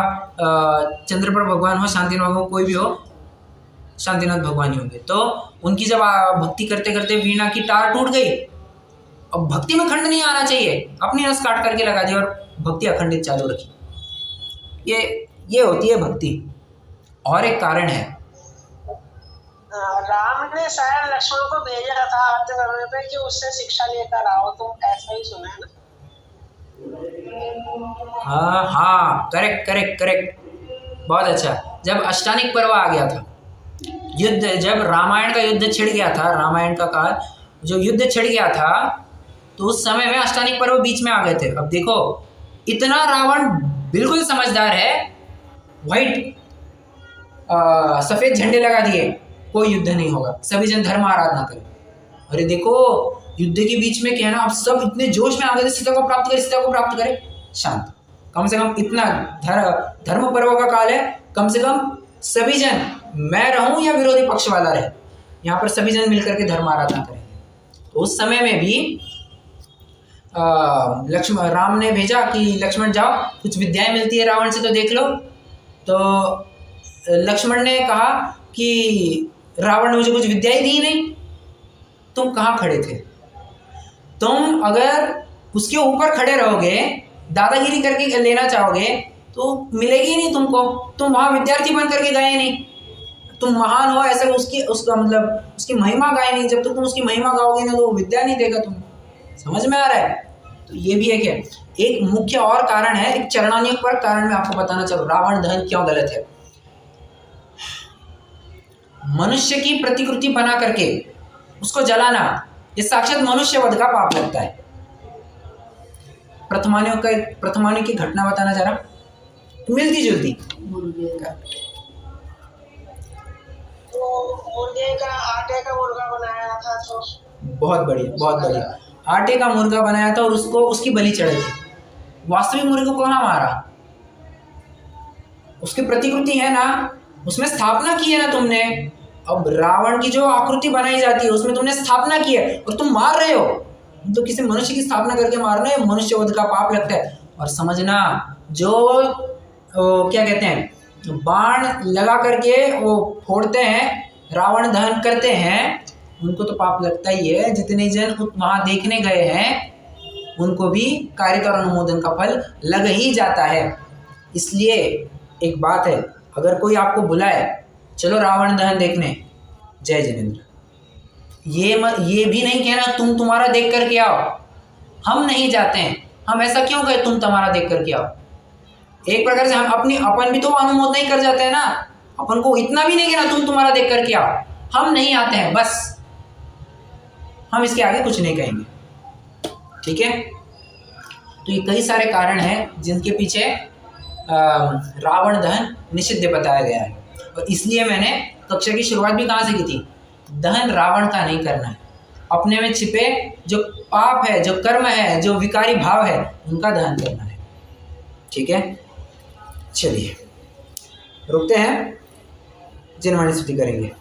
चंद्रप्रभ भगवान हो, शांतिनाथ भगवान, कोई भी हो, शांतिनाथ भगवान ही होंगे। तो उनकी जब भक्ति करते करते वीणा की तार टूट गई, अब भक्ति में खंड नहीं आना चाहिए, अपनी रस काट करके लगा दी और भक्ति अखंडित चालू रखी। ये होती है भक्ति। और एक कारण है, राम ने शायद लक्ष्मण को भेजा था आते समय पे कि उससे शिक्षा लेकर आओ, तो ऐसा ही सुना है ना? हाँ, करेक्ट, बहुत अच्छा। जब अष्टानिक पर्व आ गया था, युद्ध, जब रामायण का युद्ध छिड़ गया था, रामायण का काल जो युद्ध छिड़ गया था, तो उस समय में अष्टानिक पर्व बीच में आ गए थे। अब देखो, इतना रावण बिल्कुल समझदार है, व्हाइट सफेद झंडे लगा दिए, कोई युद्ध नहीं होगा, सभी जन धर्म आराधना करें। अरे देखो, युद्ध के बीच में कहना, अब सब इतने जोश में आ गए थे, सीता को प्राप्त करें। शांत, कम से कम इतना धर्म पर्व का काल है, कम से कम सभी जन, मैं रहूं या विरोधी पक्ष वाला रहे, यहाँ पर सभी जन मिलकर के धर्म आराधना करेंगे। तो उस समय में भी राम ने भेजा कि लक्ष्मण जाओ, कुछ विद्याएं मिलती है रावण से तो देख लो। तो लक्ष्मण ने कहा कि रावण ने मुझे कुछ विद्याएं दी नहीं, तुम कहाँ खड़े थे? तुम अगर उसके ऊपर खड़े रहोगे, दादागिरी करके लेना चाहोगे, तो मिलेगी नहीं तुमको। तुम वहाँ विद्यार्थी बन करके गए नहीं, तुम महान हो ऐसा उसकी महिमा गाए नहीं। जब तक तुम उसकी महिमा गाओगे ना, तो वो विद्या नहीं देगा तुम्हें। समझ में आ रहा है? तो ये भी एक मुख्य और कारण है, एक चरणान्य पर कारण मैं आपको बताना चाहूँ, रावण दहन क्यों गलत है। मनुष्य की प्रतिकृति बना करके उसको जलाना, ये साक्षात मनुष्य वध का पाप लगता है। प्रथमान्यों की घटना बताना जरा, मिलती जुलती। मुर्गे का आटे का मुर्गा बनाया था, तो बहुत बढ़िया। आटे का मुर्गा बनाया था और उसकी बलि चढ़ाई थी। वास्तविक मुर्गे को कहाँ मारा? उसकी प्रतिकृति है ना, उसमें स्थापना की है ना तुमने। अब रावण की जो आकृति बनाई जाती है उसमें तुमने स्थापना की है और तुम मार रहे हो, तो किसी मनुष्य की स्थापना करके मारना है, मनुष्य वध का पाप लगता है। और समझना, जो क्या कहते हैं, बाण लगा करके वो फोड़ते हैं, रावण दहन करते हैं, उनको तो पाप लगता ही है। जितने जन वहाँ देखने गए हैं उनको भी कारिका और अनुमोदन का फल लग ही जाता है। इसलिए एक बात है, अगर कोई आपको बुलाए चलो रावण दहन देखने, जय जिनेंद्र, ये भी नहीं कहना तुम तुम्हारा देख करके आओ, हम नहीं जाते हैं। हम ऐसा क्यों कहें तुम तुम्हारा देख करके आओ? एक प्रकार से हम अपन भी तो अनुमोदन ही कर जाते हैं ना। अपन को इतना भी नहीं कहना तुम तुम्हारा देख करके आओ, हम नहीं आते हैं, बस हम इसके आगे कुछ नहीं कहेंगे। ठीक है, तो ये कई सारे कारण हैं जिनके पीछे रावण दहन निषिद्ध बताया गया है। और इसलिए मैंने कक्षा की शुरुआत भी कहाँ से की थी? दहन रावण का नहीं करना है, अपने में छिपे जो पाप है, जो कर्म है, जो विकारी भाव है, उनका दहन करना है। ठीक है, चलिए रुकते हैं, जिनवाणी स्तुति करेंगे।